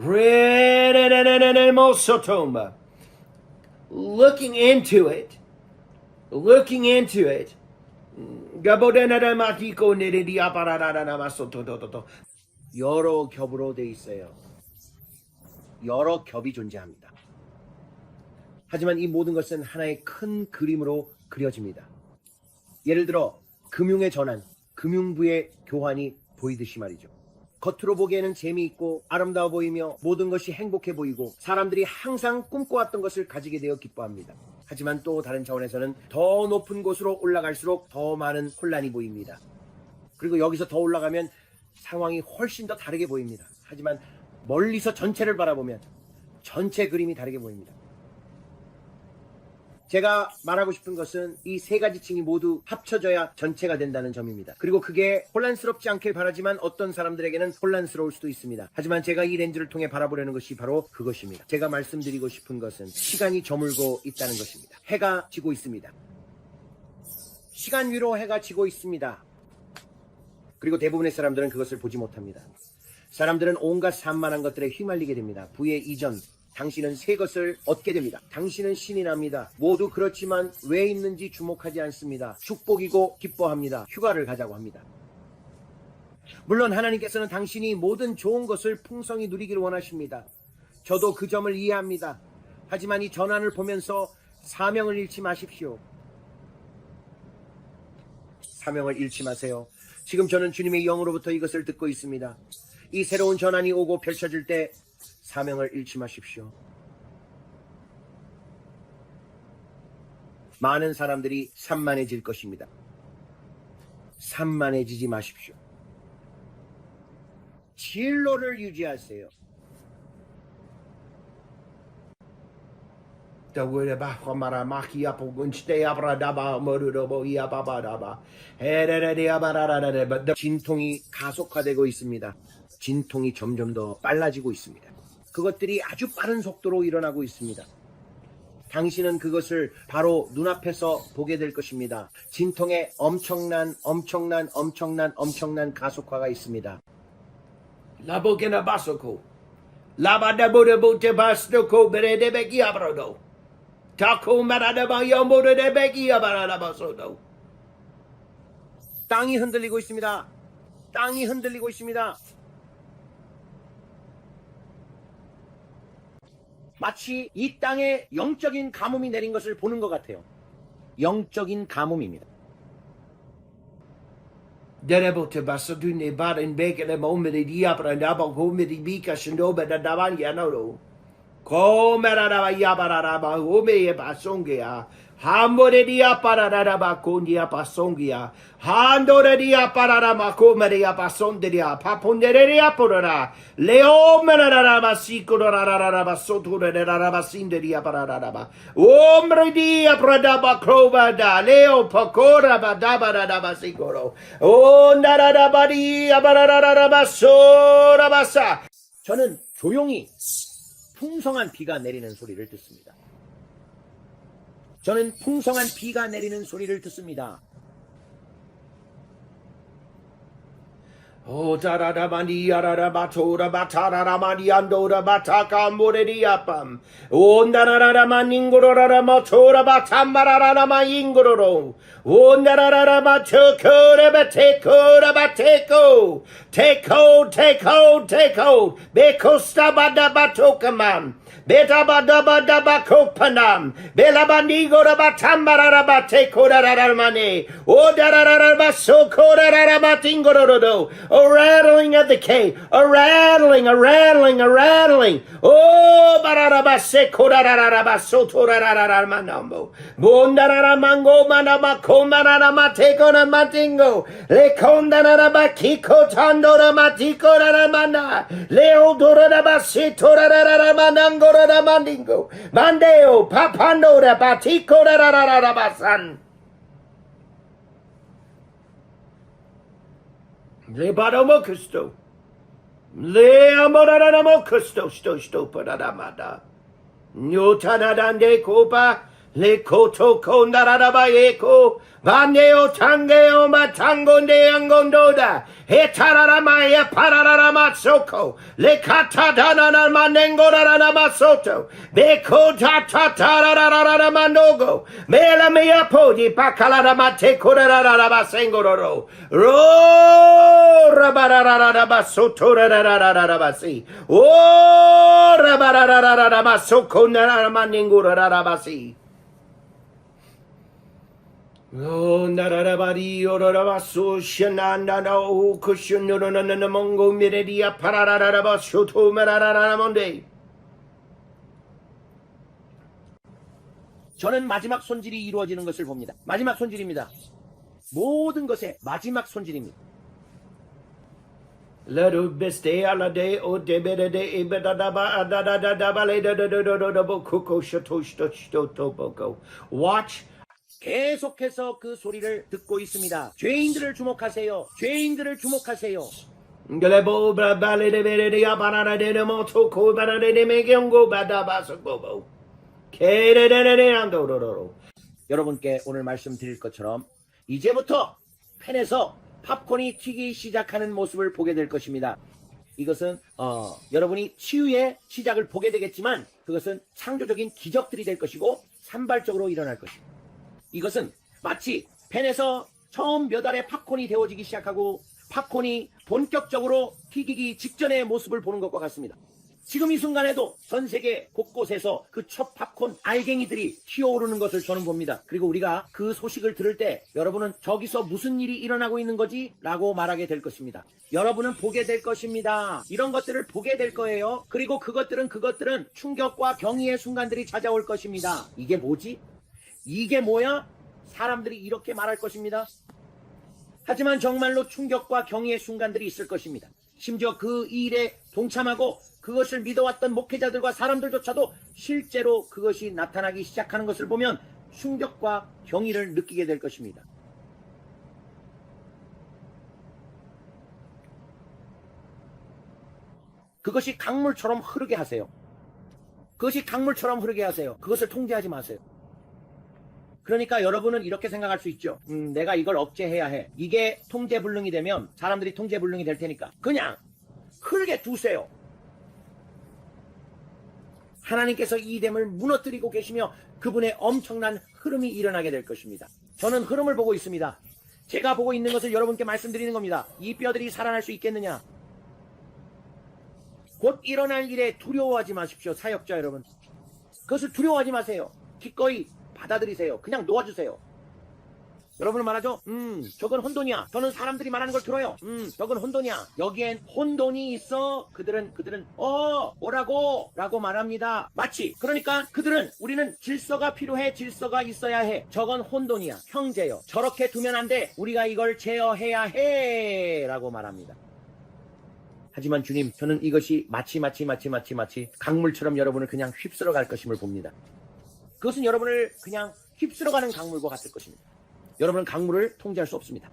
Rerenemosotomba. Looking into it. Gabodenamatiko neredia parararamasoto. 여러 겹으로 돼 있어요. 여러 겹이 존재합니다. 하지만 이 모든 것은 하나의 큰 그림으로 그려집니다. 예를 들어 금융의 전환, 금융부의 교환이 보이듯이 말이죠. 겉으로 보기에는 재미있고 아름다워 보이며 모든 것이 행복해 보이고 사람들이 항상 꿈꿔왔던 것을 가지게 되어 기뻐합니다. 하지만 또 다른 차원에서는 더 높은 곳으로 올라갈수록 더 많은 혼란이 보입니다. 그리고 여기서 더 올라가면 상황이 훨씬 더 다르게 보입니다. 하지만 멀리서 전체를 바라보면 전체 그림이 다르게 보입니다. 제가 말하고 싶은 것은 이 세 가지 층이 모두 합쳐져야 전체가 된다는 점입니다. 그리고 그게 혼란스럽지 않길 바라지만 어떤 사람들에게는 혼란스러울 수도 있습니다. 하지만 제가 이 렌즈를 통해 바라보려는 것이 바로 그것입니다. 제가 말씀드리고 싶은 것은 시간이 저물고 있다는 것입니다. 해가 지고 있습니다. 시간 위로 해가 지고 있습니다. 그리고 대부분의 사람들은 그것을 보지 못합니다. 사람들은 온갖 산만한 것들에 휘말리게 됩니다. 부의 이전, 당신은 새 것을 얻게 됩니다. 당신은 신이 납니다. 모두 그렇지만 왜 있는지 주목하지 않습니다. 축복이고 기뻐합니다. 휴가를 가자고 합니다. 물론 하나님께서는 당신이 모든 좋은 것을 풍성히 누리기를 원하십니다. 저도 그 점을 이해합니다. 하지만 이 전환을 보면서 사명을 잃지 마십시오. 사명을 잃지 마세요. 지금 저는 주님의 영으로부터 이것을 듣고 있습니다. 이 새로운 전환이 오고 펼쳐질 때 사명을 잃지 마십시오. 많은 사람들이 산만해질 것입니다. 산만해지지 마십시오. 진로를 유지하세요. 진통이 가속화되고 있습니다. 진통이 점점 더 빨라지고 있습니다. 그것들이 아주 빠른 속도로 일어나고 있습니다. 당신은 그것을 바로 눈앞에서 보게 될 것입니다. 진통에 엄청난 가속화가 있습니다. Labokena basoko. Labadaboda bote bastoko beredebeki abrodo. Taco maradaba yomoda debeki abarabasodo. 땅이 흔들리고 있습니다. 땅이 흔들리고 있습니다. 마치 이 땅에 영적인 가뭄이 내린 것을 보는 것 같아요. 영적인 가뭄입니다. Derebote basodune baden bekele momedi diabra naboko medi bika shindoba da davanya no. Komeraraba yabararaba omeye basongia. Hamoredia pararaba kondia basongia. Handoredia pararama comedia basonderia. Paponderia porara. Leo meraraba sikoraraba sotoraraba sinderia pararaba. Omredia pradaba crovada. Leo pacora badaba sikoro. O nararabadi abararaba sorabasa. 저는 조용히 풍성한 비가 내리는 소리를 듣습니다. 저는 풍성한 비가 내리는 소리를 듣습니다. O tararabani ararabatora batararaman yandora bataka morediapam. O narararaman ingororamatora batamararama ingororo. O narararama tokora batekora bateko. Teko. Bekosta badabatokamam. Betabadabadabakopanam. Belabanigora batamararabate koraramane. O darararabasokoraramatingororo. A rattling of the cave, a rattling. Oh, bararabase korararabaso torararamanambo. Bondaramango manamako manaramateko matingo. Le kondarabakiko tandora matiko raramana. Leo dorabase torararamanango raramandingo. Bandeo papandora batiko rararabasan. Le baramo Cristo. Le amoraramo Cristo. Sto paradamada. Nyotanadande copa. Le koto kondaraba eko. Vaneo tangeo matangonde angondoda. Hetararama pararama soko. Le katadana manengorarama soto. Beko tatararama nogo. Mela mea podi pakalarama tekorarama sengororo. Ro rabararama soto rararabasi. O rabararama soko narama nengorarabasi. Oh, nararabari, orarabaso, shananda, no, cushion, no, mongo, miredia, parararaba, shoto, marararamonde. 저는 마지막 손질이 이루어지는 것을 봅니다. 마지막 손질입니다. 모든 것의 마지막 손질입니다. Lado beste ala de o debere de ibadadaba adadadaba le dododododobo kuko shoto boko. Watch. 계속해서 그 소리를 듣고 있습니다. 죄인들을 주목하세요. 죄인들을 주목하세요. Glebo bale de bere de abara de moto ko bara de me경고 바다바서 보보. 케레레레 안도로로. 여러분께 오늘 말씀드릴 것처럼 이제부터 팬에서 팝콘이 튀기 시작하는 모습을 보게 될 것입니다. 이것은 여러분이 치유의 시작을 보게 되겠지만 그것은 창조적인 기적들이 될 것이고 산발적으로 일어날 것입니다. 이것은 마치 팬에서 처음 몇 알의 팝콘이 데워지기 시작하고 팝콘이 본격적으로 튀기기 직전의 모습을 보는 것과 같습니다. 지금 이 순간에도 전 세계 곳곳에서 그 첫 팝콘 알갱이들이 튀어오르는 것을 저는 봅니다. 그리고 우리가 그 소식을 들을 때 여러분은 저기서 무슨 일이 일어나고 있는 거지? 라고 말하게 될 것입니다. 여러분은 보게 될 것입니다. 이런 것들을 보게 될 거예요. 그리고 그것들은 충격과 경이의 순간들이 찾아올 것입니다. 이게 뭐지? 이게 뭐야? 사람들이 이렇게 말할 것입니다. 하지만 정말로 충격과 경이의 순간들이 있을 것입니다. 심지어 그 일에 동참하고 그것을 믿어왔던 목회자들과 사람들조차도 실제로 그것이 나타나기 시작하는 것을 보면 충격과 경이를 느끼게 될 것입니다. 그것이 강물처럼 흐르게 하세요. 그것을 통제하지 마세요. 그러니까 여러분은 이렇게 생각할 수 있죠. 내가 이걸 억제해야 해. 이게 통제불능이 되면 사람들이 통제불능이 될 테니까 그냥 흐르게 두세요. 하나님께서 이 댐을 무너뜨리고 계시며 그분의 엄청난 흐름이 일어나게 될 것입니다. 저는 흐름을 보고 있습니다. 제가 보고 있는 것을 여러분께 말씀드리는 겁니다. 이 뼈들이 살아날 수 있겠느냐? 곧 일어날 일에 두려워하지 마십시오. 사역자 여러분. 그것을 두려워하지 마세요. 기꺼이 받아들이세요. 그냥 놓아주세요. 여러분은 말하죠? 저건 혼돈이야. 저는 사람들이 말하는 걸 들어요. 저건 혼돈이야. 여기엔 혼돈이 있어. 그들은 뭐라고? 라고 말합니다. 마치 그러니까 우리는 질서가 필요해. 질서가 있어야 해. 저건 혼돈이야. 형제요. 저렇게 두면 안 돼. 우리가 이걸 제어해야 해. 라고 말합니다. 하지만 주님, 저는 이것이 마치 강물처럼 여러분을 그냥 휩쓸어 갈 것임을 봅니다. 그것은 여러분을 그냥 휩쓸어 가는 강물과 같을 것입니다. 여러분은 강물을 통제할 수 없습니다.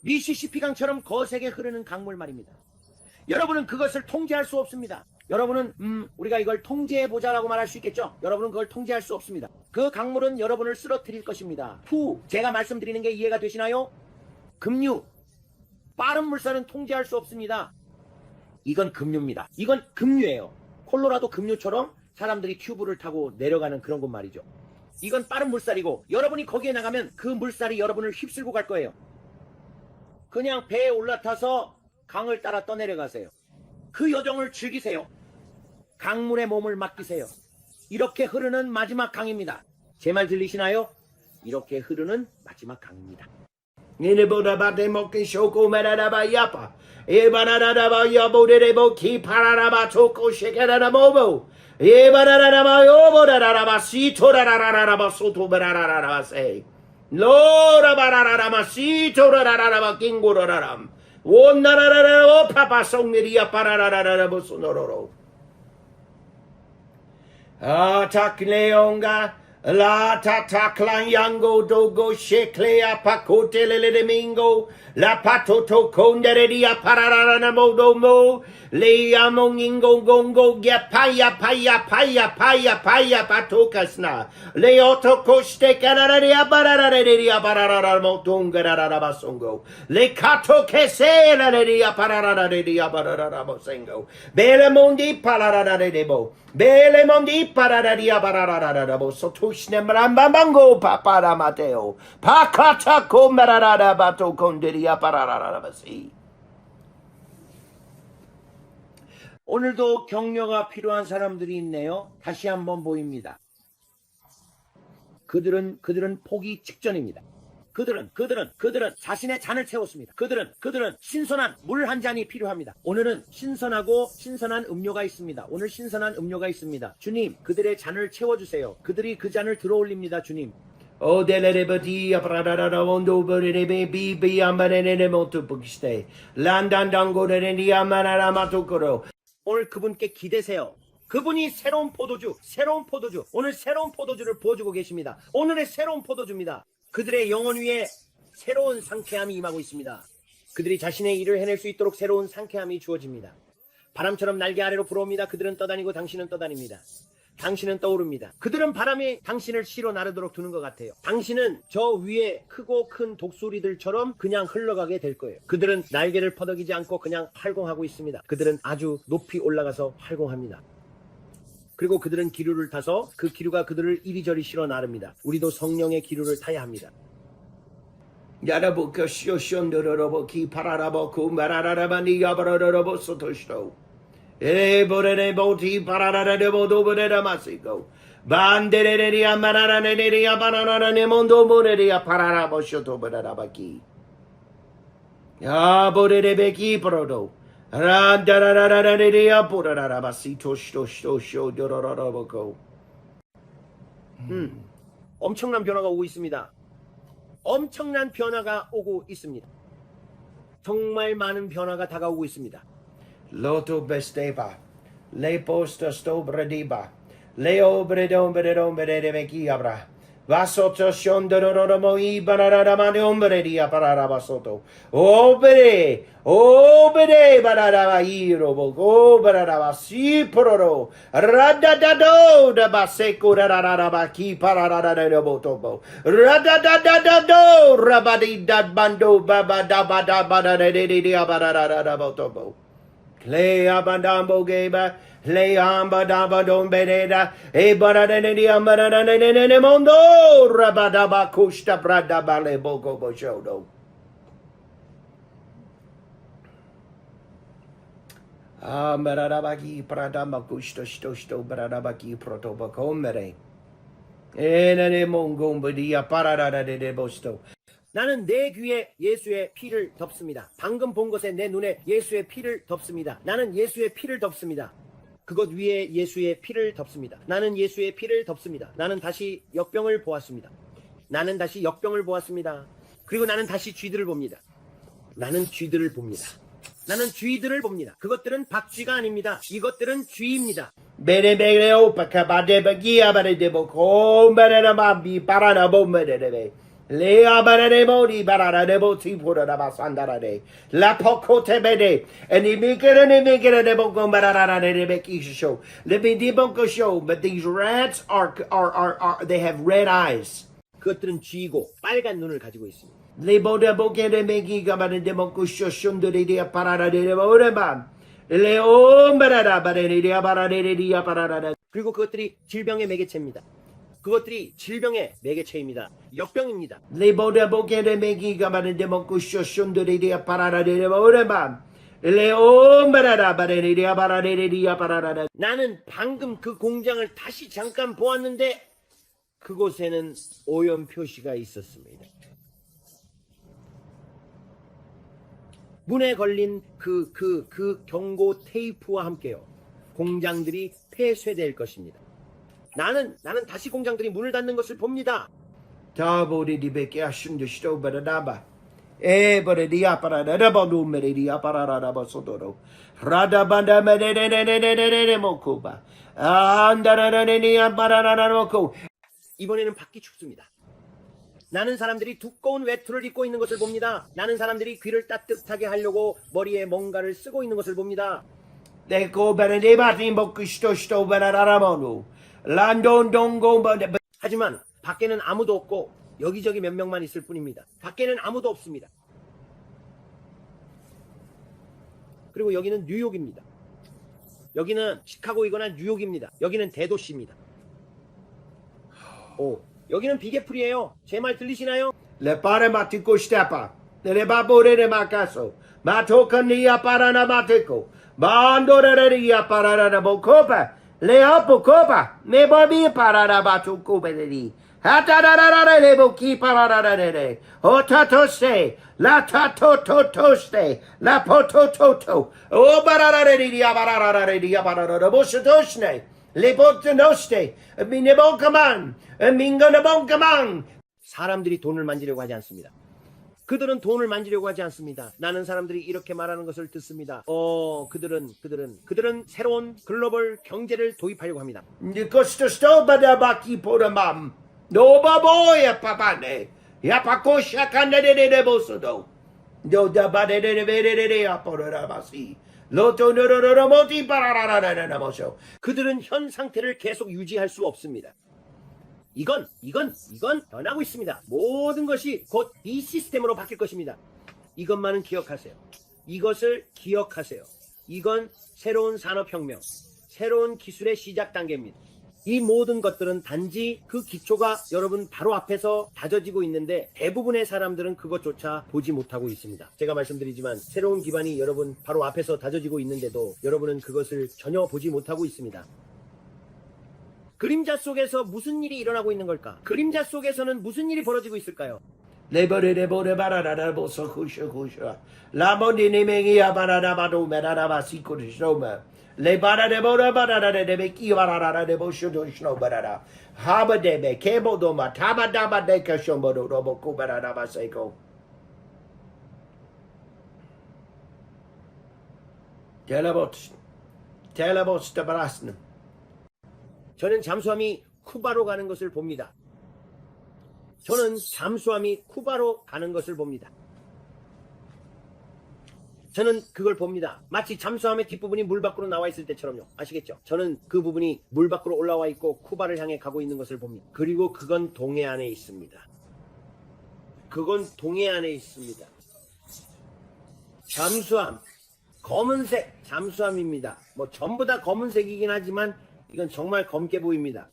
미시시피강처럼 거세게 흐르는 강물 말입니다. 여러분은 그것을 통제할 수 없습니다. 여러분은 우리가 이걸 통제해보자라고 말할 수 있겠죠? 여러분은 그걸 통제할 수 없습니다. 그 강물은 여러분을 쓰러뜨릴 것입니다. 제가 말씀드리는 게 이해가 되시나요? 급류, 빠른 물살은 통제할 수 없습니다. 이건 급류입니다. 이건 급류예요. 콜로라도 급류처럼 사람들이 튜브를 타고 내려가는 그런 곳 말이죠. 이건 빠른 물살이고 여러분이 거기에 나가면 그 물살이 여러분을 휩쓸고 갈 거예요. 그냥 배에 올라타서 강을 따라 떠내려가세요. 그 여정을 즐기세요. 강물에 몸을 맡기세요. 이렇게 흐르는 마지막 강입니다. 제 말 들리시나요? 이렇게 흐르는 마지막 강입니다. 니네보다바데 먹기 쇼고 메라라바 야파 에바라라바 야보데레보 키파라라바 초코 쉐케라라 모보 에바라라바 요보라라바 시토라라라바 소토바라라라바 세 로라바라라바 시토라라라바 킹고라라람 원나라라라 파파 송미리야 파라라라라보 소노로로 타클레옹가 La tata clanyango dogo sheklea pacote le domingo la patoto conderia pararana modomo le amongingo gongo ya paya patokasna le oto coste canaria barararia motonga basongo le cato kese la ria parararia bararabosengo bele mondi parararedebo bele mondi parararia barararabo Shnemrambango papara mateo pakata komerada bato konderia parararabasi. 오늘도 격려가 필요한 사람들이 있네요. 다시 한번 보입니다. 그들은 포기 직전입니다. 그들은 자신의 잔을 채웠습니다. 그들은 신선한 물 한 잔이 필요합니다. 오늘은 신선한 음료가 있습니다. 오늘 신선한 음료가 있습니다. 주님, 그들의 잔을 채워주세요. 그들이 그 잔을 들어올립니다. 주님. O delerebati aparada ondo berebe bibi amarene moto bugiste landandango de amarara matokoro. 오늘 그분께 기대세요. 그분이 새로운 포도주, 오늘 새로운 포도주를 부어주고 계십니다. 오늘의 새로운 포도주입니다. 그들의 영혼 위에 새로운 상쾌함이 임하고 있습니다. 그들이 자신의 일을 해낼 수 있도록 새로운 상쾌함이 주어집니다. 바람처럼 날개 아래로 불어옵니다. 그들은 떠다니고 당신은 떠다닙니다. 당신은 떠오릅니다. 그들은 바람이 당신을 실어 나르도록 두는 것 같아요. 당신은 저 위에 크고 큰 독수리들처럼 그냥 흘러가게 될 거예요. 그들은 날개를 퍼덕이지 않고 그냥 활공하고 있습니다. 그들은 아주 높이 올라가서 활공합니다. 그리고 그들은 기류를 타서 그 기류가 그들을 이리저리 실어 나릅니다. 우리도 성령의 기류를 타야 합니다. 야라보카 쇼쇼ндorobo ki pararabo kumararabani yabarorobo sotoshto. Eborebo ti pararabo doberera masiko. Bandereria mararaneria banana mondo moreria pararabo shotoberabaki. Ya borebeki prodo. Randarararia porarabasi toshto dororoboko. 엄청난 변화가 오고 있습니다. 엄청난 변화가 오고 있습니다. 정말 많은 변화가 다가오고 있습니다. Loto besteva, le posta sto brediba, le obredom bredom bredemeki abra. Vasoto shondororomo I barararamane ombredia pararabasoto. Obere bararaba irobo, go bararaba si pororo. Radadado da baseco rararaba ki parararabotobo. Radadadado rabadi dad bando baba dabada bada barararabotobo. Le abandambo geba. Le amba dava don beneda e baradene di ambaradene mondo rabadaba kusta brada bale bogo boshodo. Ambaradabaki pradama kusto sto bradabaki protoba comere. Enene mongombadia parararade bosto. 나는 내 귀에 예수의 피를 덮습니다. 방금 본 것에 내 눈에 예수의 피를 덮습니다. 나는 예수의 피를 덮습니다. 그것 위에 예수의 피를 덮습니다. 나는 예수의 피를 덮습니다. 나는 다시 역병을 보았습니다. 나는 다시 역병을 보았습니다. 그리고 나는 다시 쥐들을 봅니다. 나는 쥐들을 봅니다. 나는 쥐들을 봅니다. 그것들은 박쥐가 아닙니다. 이것들은 쥐입니다. Berebeo pacabade bagia baredebo comberamabi paranabomede. Lea baredebo baradebo tipura basandarade. La pocote bede. And he make it a bongo barada beki show. Let me debonko show, but these rats are they have red eyes. 그것들은 쥐이고 빨간 눈을 가지고 있습니다. Le boda bokede megi gabade debonko show shundere parada de boreban. 레온 바라라 바레리아 바라레리아 바라라라. 그리고 그것들이 질병의 매개체입니다. 그것들이 질병의 매개체입니다. 역병입니다. 레보다 보게데 메기가 바레데 먹고 쇼숀드리아 바라라레레 오레반. 레온 바라라 바레리아 바라레리아 바라라라. 나는 방금 그 공장을 다시 잠깐 보았는데 그곳에는 오염 표시가 있었습니다. 문에 걸린 그 경고 테이프와 함께요. 공장들이 폐쇄될 것입니다. 나는 다시 공장들이 문을 닫는 것을 봅니다. 타보리 디베케 아슌드 스토 바라다바. 에버레디아 바라라바 누메리아 바라라바 소도로. 라다반다 메레레레레레레레 모쿠바. 안다라라레니아 바라라라 모쿠. 이번에는 밖이 춥습니다. 나는 사람들이 두꺼운 외투를 입고 있는 것을 봅니다. 나는 사람들이 귀를 따뜻하게 하려고 머리에 뭔가를 쓰고 있는 것을 봅니다. 하지만 밖에는 아무도 없고 여기저기 몇 명만 있을 뿐입니다. 밖에는 아무도 없습니다. 그리고 여기는 뉴욕입니다. 여기는 시카고이거나 뉴욕입니다. 여기는 대도시입니다. 오, 여기는 비계풀이에요. 제 말 들리시나요? Le pare matico stepa. Le babore de macaso. Matocania paranamatico. Bandoreria paranamacopa. Le apocopa. Me babi paranamatucubedi. Hatarara le boki paranare. Otatoste. La tatotoste. La potototo. O barararia barararia bararabosatosne. Le botonoste. Minebocaman. 민거나봉가망. 사람들이 돈을 만지려고 하지 않습니다. 그들은 돈을 만지려고 하지 않습니다. 나는 사람들이 이렇게 말하는 것을 듣습니다. 그들은 새로운 글로벌 경제를 도입하려고 합니다. 니코스토스토바다바키포라맘 노바보야 파파네 야파코샤 칸데데데보소도 노다바데데베데데야 포라라바시 로토노로로모티 파라라라라라모쇼. 그들은 현 상태를 계속 유지할 수 없습니다. 이건 변하고 있습니다. 모든 것이 곧 이 시스템으로 바뀔 것입니다. 이것만은 기억하세요. 이것을 기억하세요. 이건 새로운 산업혁명, 새로운 기술의 시작 단계입니다. 이 모든 것들은 단지 그 기초가 여러분 바로 앞에서 다져지고 있는데 대부분의 사람들은 그것조차 보지 못하고 있습니다. 제가 말씀드리지만 새로운 기반이 여러분 바로 앞에서 다져지고 있는데도 여러분은 그것을 전혀 보지 못하고 있습니다. 그림자 속에서 무슨 일이 일어나고 있는 걸까? 그림자 속에서는 무슨 일이 벌어지고 있을까요? 레버레레보레 바라라라보소 쿠쇼쿠쇼 라모니니메기야 바라라바도 메라라바시코르쇼마 레바라레보레 바라라레베키 바라라레보쇼도쇼 바라라 하바데베 케보도마 타바다바데카쇼모도 로보코 바라라바세코. 텔라보스 타바라스는. 저는 잠수함이 쿠바로 가는 것을 봅니다. 저는 잠수함이 쿠바로 가는 것을 봅니다. 저는 그걸 봅니다. 마치 잠수함의 뒷부분이 물 밖으로 나와 있을 때처럼요. 아시겠죠? 저는 그 부분이 물 밖으로 올라와 있고 쿠바를 향해 가고 있는 것을 봅니다. 그리고 그건 동해안에 있습니다. 그건 동해안에 있습니다. 잠수함, 검은색 잠수함입니다. 뭐 전부 다 검은색이긴 하지만 이건 정말 검게 보입니다.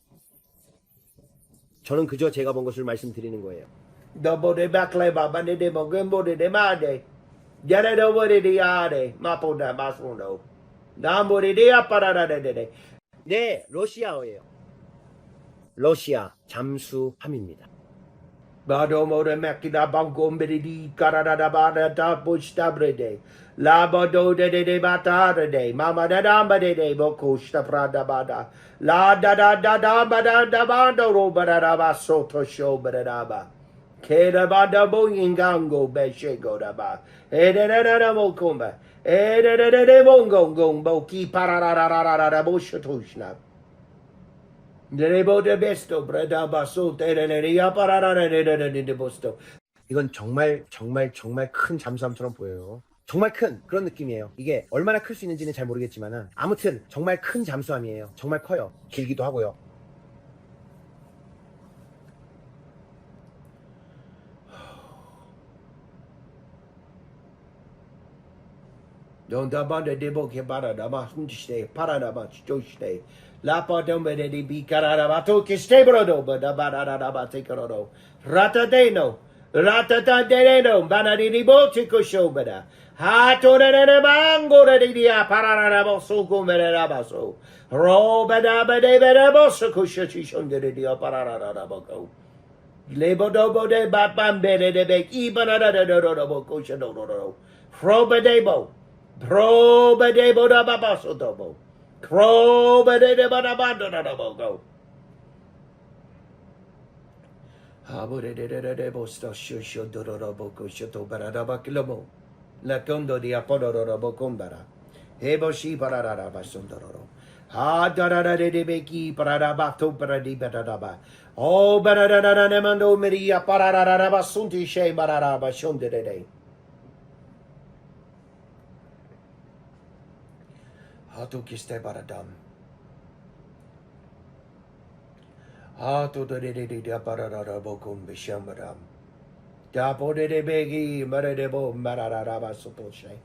저는 그저 제가 본 것을 말씀드리는 거예요. 네, 러시아어예요. 러시아 잠수함입니다. Badomore makina bangombedi karada bada da bushtabrede. Labado de batare de mama da damba de boko stabrada bada. La da bada da bada robada da basoto show bada ba. Keda bada boingango beshego da ba. Ede mokumba. Ede bongo gombo ki pararararara boshotushna. 이건 정말 정말 정말 큰 잠수함처럼 보여요. 정말 큰 그런 느낌이에요. 이게 얼마나 클 수 있는지는 잘 모르겠지만 아무튼 정말 큰 잠수함이에요. 정말 커요. 길기도 하고요. Donda debo che paradama sunte paradama choste la padome de bi cararaba to che stebrodo da bararaba tekorodo ratadeno ratadeno banari di bote koshobada ha to de bango de dia pararaba so come rabaso roba da de bosso koshachi shonde de dia pararaba go lebo dobo de babambe de be ibanada de do koshodo roba debo Proba de boda babaso dobo. Proba de badabado dobo go. Habo de bosto shusho dorobo koshoto baradaba kilomo. La tondo di apodorobo combara. Hebo shi pararara basundoro. Ha darada de beki paradabato paradi badaba. Oh badada nemando meria pararara basunti she bararaba shonde de. Hatu kiste baradam. Hatu de barara bokum bishambaram. Dapo de begi maradebo mararaba sotoshe.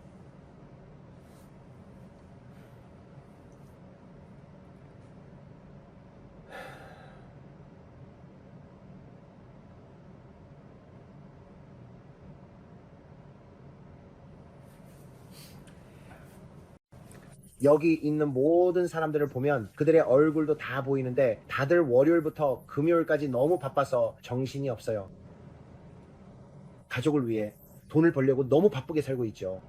여기 있는 모든 사람들을 보면 그들의 얼굴도 다 보이는데 다들 월요일부터 금요일까지 너무 바빠서 정신이 없어요. 가족을 위해 돈을 벌려고 너무 바쁘게 살고 있죠.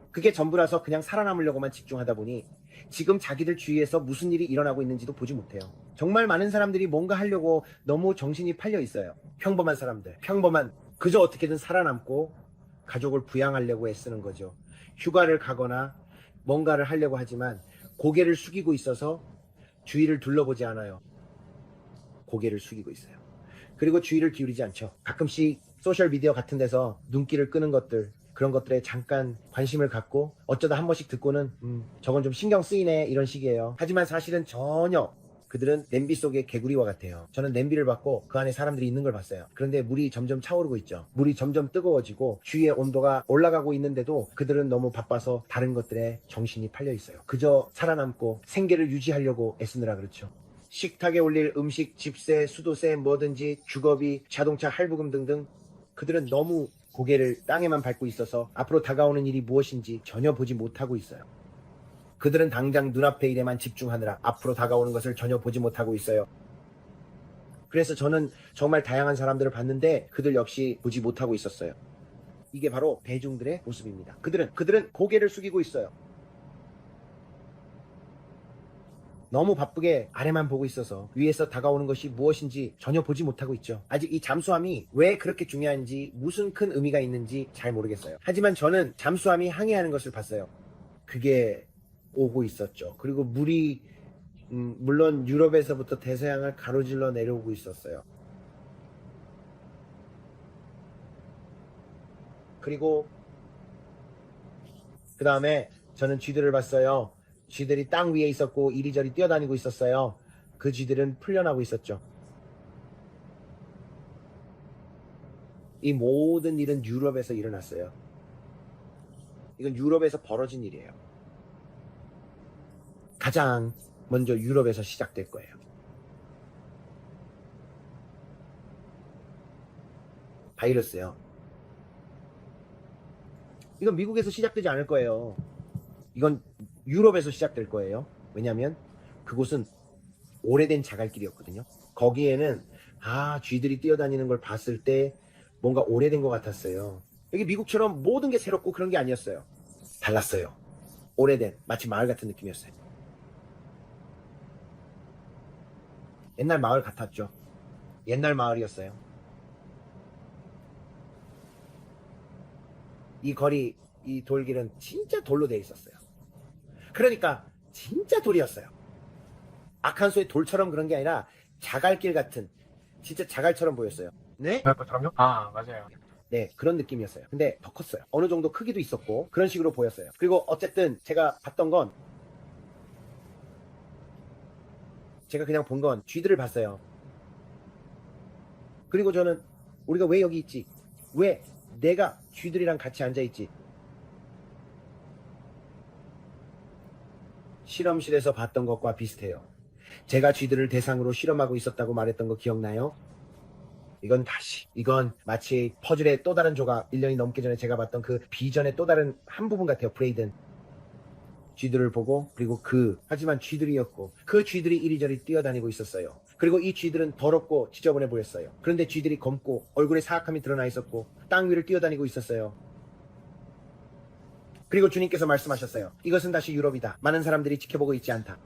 그게 전부라서 그냥 살아남으려고만 집중하다 보니 지금 자기들 주위에서 무슨 일이 일어나고 있는지도 보지 못해요. 정말 많은 사람들이 뭔가 하려고 너무 정신이 팔려 있어요. 평범한 사람들, 그저 어떻게든 살아남고 가족을 부양하려고 애쓰는 거죠. 휴가를 가거나 뭔가를 하려고 하지만 고개를 숙이고 있어서 주위를 둘러보지 않아요. 고개를 숙이고 있어요. 그리고 주의를 기울이지 않죠. 가끔씩 소셜미디어 같은 데서 눈길을 끄는 것들, 그런 것들에 잠깐 관심을 갖고 어쩌다 한 번씩 듣고는 저건 좀 신경 쓰이네 이런 식이에요. 하지만 사실은 전혀 그들은 냄비 속의 개구리와 같아요. 저는 냄비를 봤고 그 안에 사람들이 있는 걸 봤어요. 그런데 물이 점점 차오르고 있죠. 물이 점점 뜨거워지고 주위의 온도가 올라가고 있는데도 그들은 너무 바빠서 다른 것들에 정신이 팔려 있어요. 그저 살아남고 생계를 유지하려고 애쓰느라 그렇죠. 식탁에 올릴 음식, 집세, 수도세, 뭐든지 주거비, 자동차 할부금 등등 그들은 너무 고개를 땅에만 밟고 있어서 앞으로 다가오는 일이 무엇인지 전혀 보지 못하고 있어요. 그들은 당장 눈앞의 일에만 집중하느라 앞으로 다가오는 것을 전혀 보지 못하고 있어요. 그래서 저는 정말 다양한 사람들을 봤는데 그들 역시 보지 못하고 있었어요. 이게 바로 대중들의 모습입니다. 그들은 고개를 숙이고 있어요. 너무 바쁘게 아래만 보고 있어서 위에서 다가오는 것이 무엇인지 전혀 보지 못하고 있죠. 아직 이 잠수함이 왜 그렇게 중요한지 무슨 큰 의미가 있는지 잘 모르겠어요. 하지만 저는 잠수함이 항해하는 것을 봤어요. 그게 오고 있었죠. 그리고 물이 물론 유럽에서부터 대서양을 가로질러 내려오고 있었어요. 그리고 그 다음에 저는 쥐들을 봤어요. 쥐들이 땅 위에 있었고 이리저리 뛰어다니고 있었어요. 그 쥐들은 풀려나고 있었죠. 이 모든 일은 유럽에서 일어났어요. 이건 유럽에서 벌어진 일이에요. 가장 먼저 유럽에서 시작될 거예요. 바이러스요. 이건 미국에서 시작되지 않을 거예요. 이건 유럽에서 시작될 거예요. 왜냐하면 그곳은 오래된 자갈길이었거든요. 거기에는 쥐들이 뛰어다니는 걸 봤을 때 뭔가 오래된 것 같았어요. 여기 미국처럼 모든 게 새롭고 그런 게 아니었어요. 달랐어요. 오래된 마치 마을 같은 느낌이었어요. 옛날 마을 같았죠. 옛날 마을이었어요. 이 거리, 이 돌길은 진짜 돌로 돼 있었어요. 그러니까 진짜 돌이었어요. 아칸소의 돌처럼 그런 게 아니라 자갈길 같은 진짜 자갈처럼 보였어요. 네? 것처럼요? 아, 맞아요. 네, 그런 느낌이었어요. 근데 더 컸어요. 어느 정도 크기도 있었고 그런 식으로 보였어요. 그리고 어쨌든 제가 봤던 건 제가 그냥 본 건 쥐들을 봤어요. 그리고 저는 우리가 왜 여기 있지? 왜 내가 쥐들이랑 같이 앉아있지? 실험실에서 봤던 것과 비슷해요. 제가 쥐들을 대상으로 실험하고 있었다고 말했던 거 기억나요? 이건 마치 퍼즐의 또 다른 조각, 1년이 넘기 전에 제가 봤던 그 비전의 또 다른 한 부분 같아요. 브레이든. 쥐들을 보고, 그리고 하지만 쥐들이었고, 그 쥐들이 이리저리 뛰어다니고 있었어요. 그리고 이 쥐들은 더럽고 지저분해 보였어요. 그런데 쥐들이 검고, 얼굴에 사악함이 드러나 있었고, 땅 위를 뛰어다니고 있었어요. 그리고 주님께서 말씀하셨어요. 이것은 다시 유럽이다. 많은 사람들이 지켜보고 있지 않다.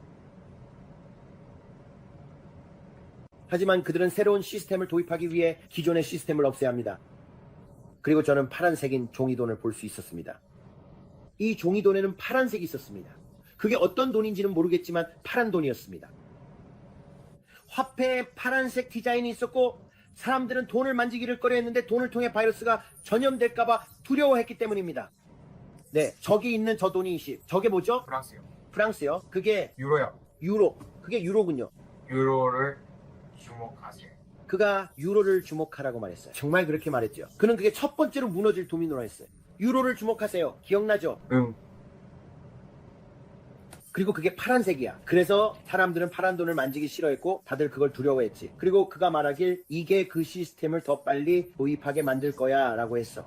하지만 그들은 새로운 시스템을 도입하기 위해 기존의 시스템을 없애야 합니다. 그리고 저는 파란색인 종이돈을 볼 수 있었습니다. 이 종이돈에는 파란색이 있었습니다. 그게 어떤 돈인지는 모르겠지만 파란 돈이었습니다. 화폐에 파란색 디자인이 있었고 사람들은 돈을 만지기를 꺼려했는데 돈을 통해 바이러스가 전염될까봐 두려워했기 때문입니다. 네, 저기 있는 저 돈이 저게 뭐죠? 프랑스요. 프랑스요. 그게 유로요. 유로. 그게 유로군요. 유로를 주목하세요. 그가 유로를 주목하라고 말했어요. 정말 그렇게 말했죠. 그는 그게 첫 번째로 무너질 도미노라 했어요. 유로를 주목하세요. 기억나죠? 응. 그리고 그게 파란색이야. 그래서 사람들은 파란 돈을 만지기 싫어했고 다들 그걸 두려워했지. 그리고 그가 말하길 이게 그 시스템을 더 빨리 도입하게 만들 거야 라고 했어.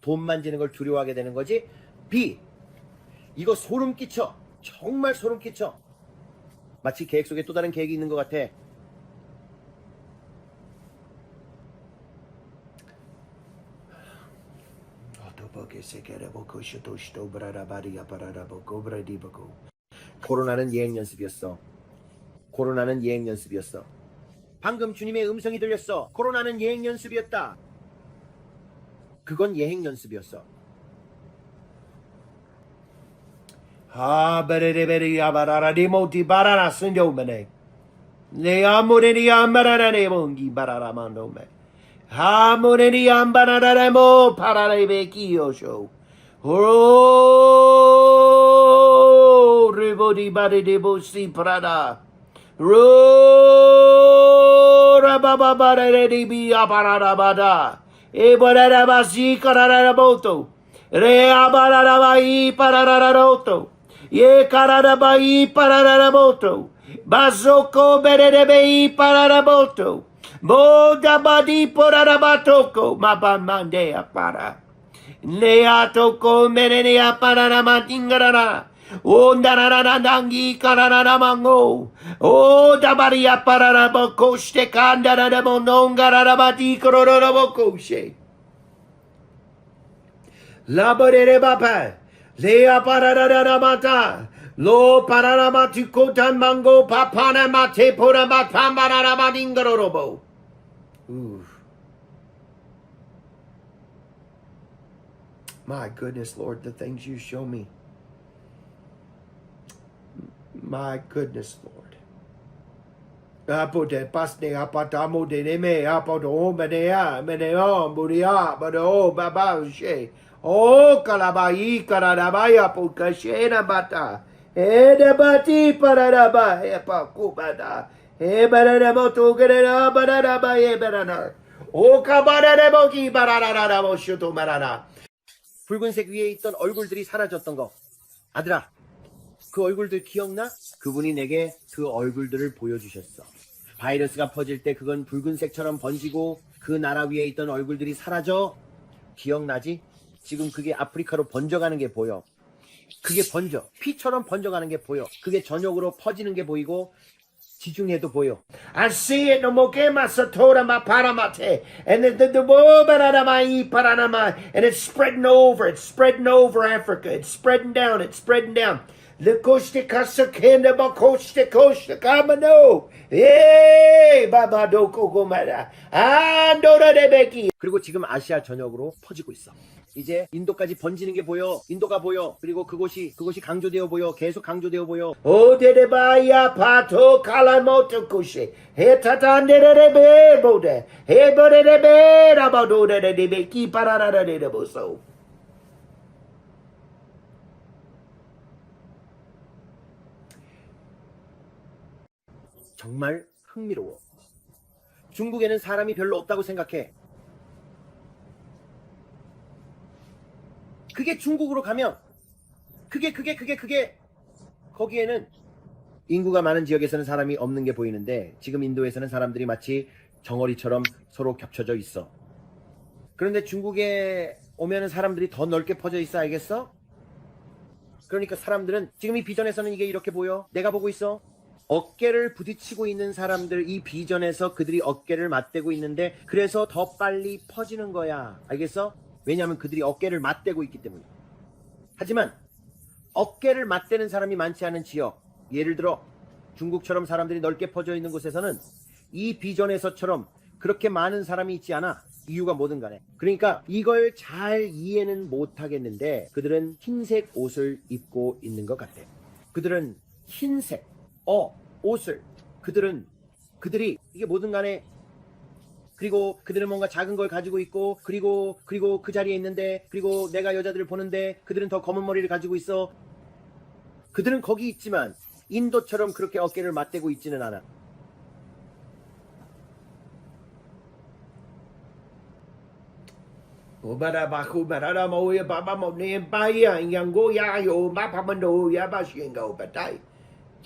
돈 만지는 걸 두려워하게 되는 거지. B. 이거 소름 끼쳐. 정말 소름 끼쳐. 마치 계획 속에 또 다른 계획이 있는 것 같아. 코로나는 예행 연습이었어. 코로나는 예행 연습이었어. 방금 주님의 음성이 들렸어. 코로나는 예행 연습이었다. 그건 예행 연습이었어. 베레레베리 아바라라리 모티 바라라 순조메네. 네 아무레리 암바라라네 몽기 바라라만도메. 아무레리 암바라라모 파라레베키요쇼. 오 리보디 바리디보시 프라다. 로 라바바바레리비 아바라라바다. 에바라라바시 카라라보토. 레 아바라라바이 파라라라로토. Ye kararabai pararaboto. Bazoko bererebei pararaboto. Bodabadi porarabatoko. Mabamandea para. Leatoko merenea pararamatingarara. O nararadangi kararamango. O dabaria pararaboko stekandaramonongarabati kororaboko she. Laborere bapa. Lea parararamata. Lo pararamatikotan mango papana mate poramatambaramadingarorobo. My goodness, Lord, the things you show me. My goodness, Lord. Apote pasne apatamo de neme apoto menea meneo buria bado baba she. Oh, kalabai karadabaya pokashena bata. Edabati paradaba epa kubada. Ebaradamoto gerena baradaba eberana. O kabaradeboki baradadabo shuto marana. 붉은색 위에 있던 얼굴들이 사라졌던 거. 아들아, 그 얼굴들 기억나? 그분이 내게 그 얼굴들을 보여주셨어. 바이러스가 퍼질 때 그건 붉은색처럼 번지고 그 나라 위에 있던 얼굴들이 사라져. 기억나지? 지금 그게 아프리카로 번져가는 게 보여. 그게 번져. 피처럼 번져가는 게 보여. 그게 전역으로 퍼지는 게 보이고 지중해도 보여. I see it no mokema satora ma paramate. And the bo baranama I paranama. And it's spreading over. It's spreading over Africa. It's spreading down. It's spreading down. The costa casa kenda ba costa kamano. Hey, baba doko gomara. Andora de beki. 그리고 지금 아시아 전역으로 퍼지고 있어. 이제 인도까지 번지는 게 보여. 인도가 보여. 그리고 그것이 강조되어 보여. 계속 강조되어 보여. O de baya pato kalamoto kushi. He tatandere be bode. He bode de be rabado de beki parara de boso. 정말 흥미로워. 중국에는 사람이 별로 없다고 생각해. 그게 중국으로 가면 그게 거기에는 인구가 많은 지역에서는 사람이 없는 게 보이는데 지금 인도에서는 사람들이 마치 정어리처럼 서로 겹쳐져 있어. 그런데 중국에 오면은 사람들이 더 넓게 퍼져 있어. 알겠어? 그러니까 사람들은 지금 이 비전에서는 이게 이렇게 보여. 내가 보고 있어. 어깨를 부딪히고 있는 사람들, 이 비전에서 그들이 어깨를 맞대고 있는데 그래서 더 빨리 퍼지는 거야. 알겠어? 왜냐하면 그들이 어깨를 맞대고 있기 때문에. 하지만 어깨를 맞대는 사람이 많지 않은 지역, 예를 들어 중국처럼 사람들이 넓게 퍼져 있는 곳에서는 이 비전에서처럼 그렇게 많은 사람이 있지 않아. 이유가 뭐든 간에. 그러니까 이걸 잘 이해는 못하겠는데 그들은 흰색 옷을 입고 있는 것 같아. 그들은 흰색 옷을 그들이 이게 뭐든 간에 그리고 그들은 뭔가 작은 걸 가지고 있고 그리고 그 자리에 있는데 그리고 내가 여자들을 보는데 그들은 더 검은 머리를 가지고 있어. 그들은 거기 있지만 인도처럼 그렇게 어깨를 맞대고 있지는 않아. Obara baku barara mo ya baba mo ne baya yango ya yo ma pamando ya ba shingo batai.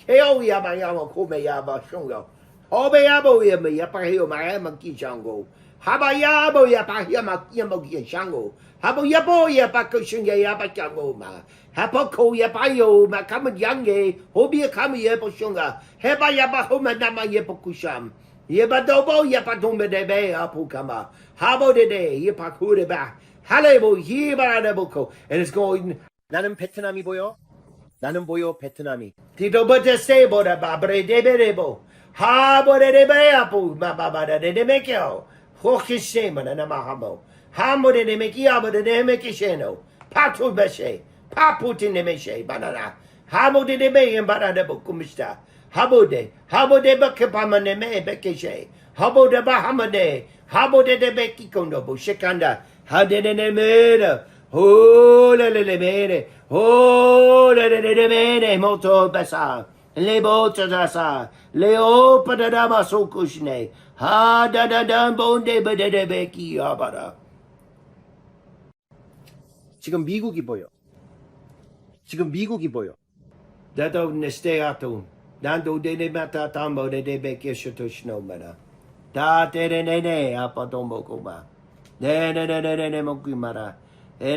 Heo ya ba ya mo kome ya ba shongo. Obe ya bo ya me ya pa heo ma ya ma ki shango. Haba ya bo ya pa ya ma ki shango. Habo ya bo ya pa ko shinga ya ba shango ma. Habo ko ya pa yo ma kam yange. Hobi kam ya bo shonga. Heba ya ba ho ma na ma ya po kusham. Ye ba dobo ye pa tombe de be apu kama. Habo de ye pa kure ba. Halebo ye ba de boko. And it's going. 나는 베트남이 보여. 나는 보여 베트남이. Tito bote se boda ba bre de be de bo. Habo de be apu ba ba de me kyo. Hoki se ma na ma hamo. Hamo de me ki abo de me ki sheno. Patu be she. Paputin de me she banana. Hamo de be en ba de bo kumista. Habo de bakapamane me bekeshe. Habo de bahamade. Habo de beki kondo bo shikanda. How did it made? Oh, le mede. Oh, le mede. Moto besa. Le boto dasa. Le opa da dama sokushne. Ha da bonde bede beki abara. 지금 미국이 보여. Dato nesteato. Dando de mata tambo de beki shotoshno mana. Da de ne apatombo kuma. Ne mokimara. De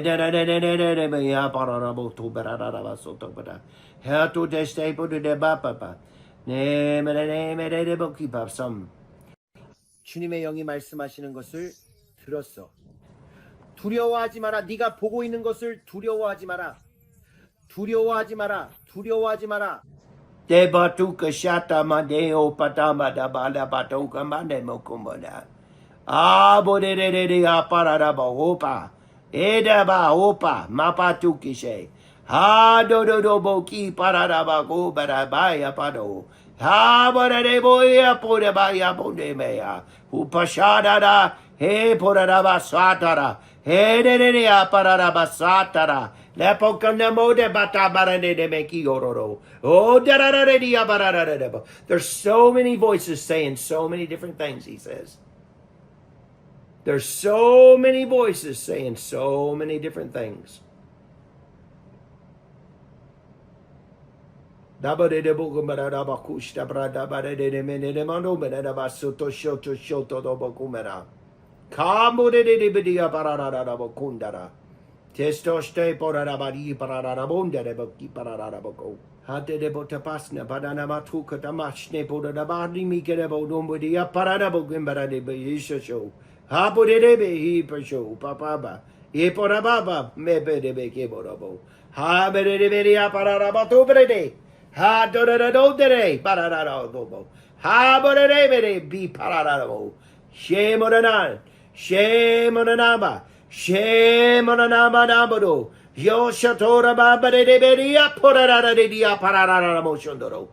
me ya pararabo to barara soto bada. How to teste po de bapa. Ne me de boki papsam. 주님의 영이 말씀하시는 것을 들었어. 두려워하지 마라. 네가 보고 있는 것을 두려워하지 마라. 두려워하지 마라. De batuka shata madeo patama da bala batuka mande mokumona. Abo de apararaba hopa. Eda ba hopa mapatuki she. Ha do boki pararaba go barabaya pado. Ha de boya pode baya pode mea. Upashada da he poraraba satara. He de apararaba satara. There's so many voices saying so many different things, he says. There's so many voices saying so many different things. Testoste porarabari pararabonde reboki pararaboko. Hade de botapasna badana matuka damashne porarabari mikerebo dombodia pararabogembara de beisho. Habo de debe hi persho papaba. E porababa mebe de beke borabo. Ha bere de beria pararabato brede. Ha do de pararabo. Ha bere de bere bi pararabo. Shame on an shame on an aba. Shame on an amadabado. Yo shatora baba de beria porara de dia parara moshondoro.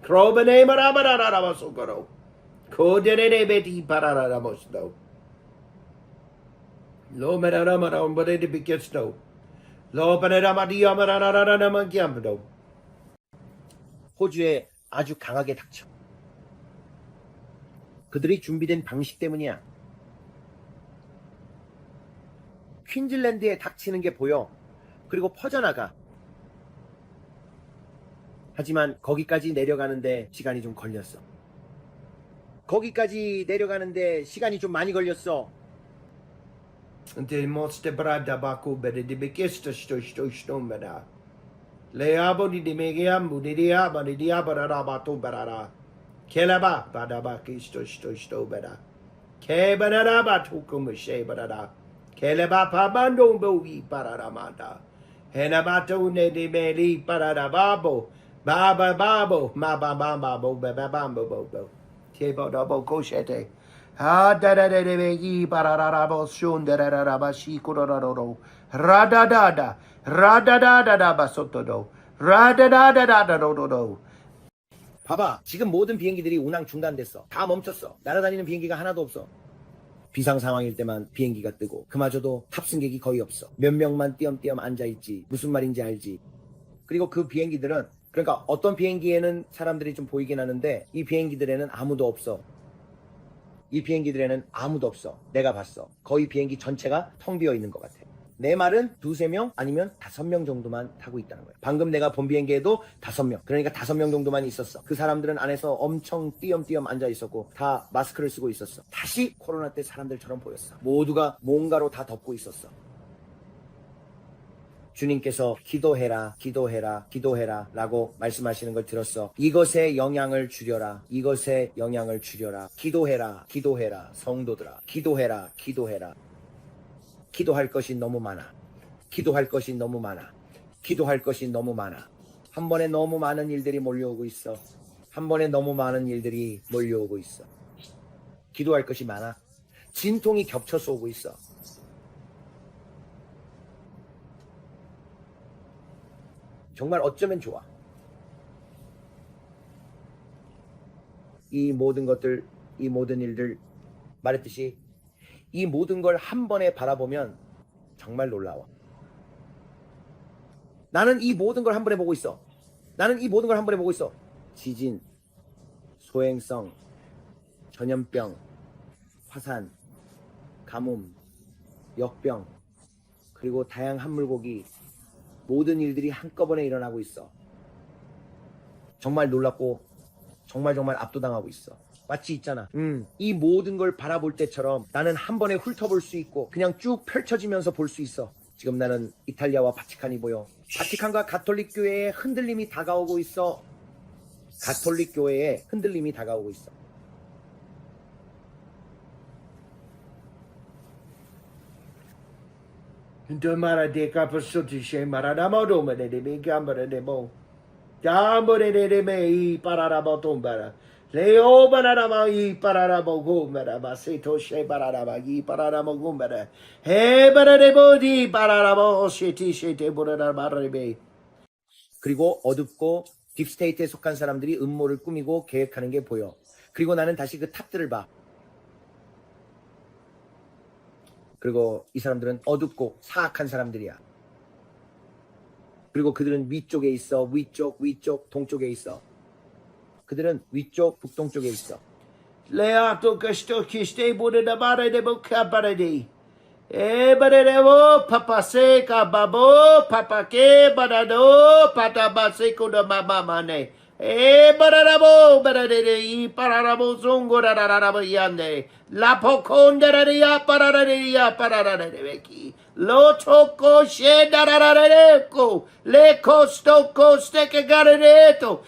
Crobane marabara masokoro. Code de beti parara mosdo. Lo meramara on bode de bigesto. Lo paneramadia marara mangiamdo. 호주에 아주 강하게 닥쳐. 그들이 준비된 방식 때문이야. 퀸즐랜드에 닥치는 게 보여. 그리고 퍼져나가. 하지만 거기까지 내려가는데 시간이 좀 걸렸어. 거기까지 내려가는데 시간이 좀 많이 걸렸어. Inte måste brada baku bede de begesta stomera. Leabo di megiambu di diaba di diabara batu barara. Kelaba badaba kisto beda. Ke banara batu kumushe barara. Keleba pabando bovi pararamata. Henabato ne de meli pararababo. Baba babo. Maba bamba bo baba bambo bo. Tebo double cochete. Ha da da da de begi pararabo shun da da da bashi kurororo. Rada da da. Rada da da da basotodo. Rada da da da da do. 봐봐. 지금 모든 비행기들이 운항 중단됐어. 다 멈췄어. 날아다니는 비행기가 하나도 없어. 비상 상황일 때만 비행기가 뜨고 그마저도 탑승객이 거의 없어. 몇 명만 띄엄띄엄 앉아있지. 무슨 말인지 알지. 그리고 그 비행기들은 그러니까 어떤 비행기에는 사람들이 좀 보이긴 하는데 이 비행기들에는 아무도 없어. 이 비행기들에는 아무도 없어. 내가 봤어. 거의 비행기 전체가 텅 비어 있는 것 같아. 내 말은 2-3명 아니면 5명 정도만 타고 있다는 거야. 방금 내가 본 비행기에도 5명. 그러니까 5명 정도만 있었어. 그 사람들은 안에서 엄청 띄엄띄엄 앉아 있었고 다 마스크를 쓰고 있었어. 다시 코로나 때 사람들처럼 보였어. 모두가 뭔가로 다 덮고 있었어. 주님께서 기도해라, 기도해라, 기도해라 라고 말씀하시는 걸 들었어. 이것에 영향을 주려라. 이것에 영향을 주려라. 기도해라, 기도해라. 성도들아. 기도해라, 기도해라. 기도할 것이 너무 많아. 기도할 것이 너무 많아. 기도할 것이 너무 많아. 한 번에 너무 많은 일들이 몰려오고 있어. 한 번에 너무 많은 일들이 몰려오고 있어. 기도할 것이 많아. 진통이 겹쳐서 오고 있어. 정말 어쩌면 좋아. 이 모든 것들, 이 모든 일들 말했듯이 이 모든 걸 한 번에 바라보면 정말 놀라워. 나는 이 모든 걸 한 번에 보고 있어. 나는 이 모든 걸 한 번에 보고 있어. 지진, 소행성, 전염병, 화산, 가뭄, 역병, 그리고 다양한 물고기, 모든 일들이 한꺼번에 일어나고 있어. 정말 놀랍고 정말 압도당하고 있어. 마치 있잖아. 이 모든 걸 바라볼 때처럼 나는 한 번에 훑어볼 수 있고 그냥 쭉 펼쳐지면서 볼 수 있어. 지금 나는 이탈리아와 바티칸이 보여. 바티칸과 가톨릭 교회에 흔들림이 다가오고 있어. 가톨릭 교회에 흔들림이 다가오고 있어. Domara de capasuti she maradamo de be gambara de bo. Gambare de me pararabotombara. Leo bararama I pararabo gomara baseto she bararaba I pararamo gomara. He bararebo di pararabo shete borarbarebe. 그리고 어둡고 딥스테이트에 속한 사람들이 음모를 꾸미고 계획하는 게 보여. 그리고 나는 다시 그 탑들을 봐. 그리고 이 사람들은 어둡고 사악한 사람들이야. 그리고 그들은 위쪽에 있어. 위쪽, 동쪽에 있어. 그들은 위쪽, 북동쪽에 있어. Leato casto kiste bude da bare de boca baradi. E barevo papa seca babo papa ke barado pata baseko da mama mane. E bararabo bararere pararabo zungorararabo yande. La poconderia parareria pararareki. Lo toco shedararareko. Le costo coste che garereto.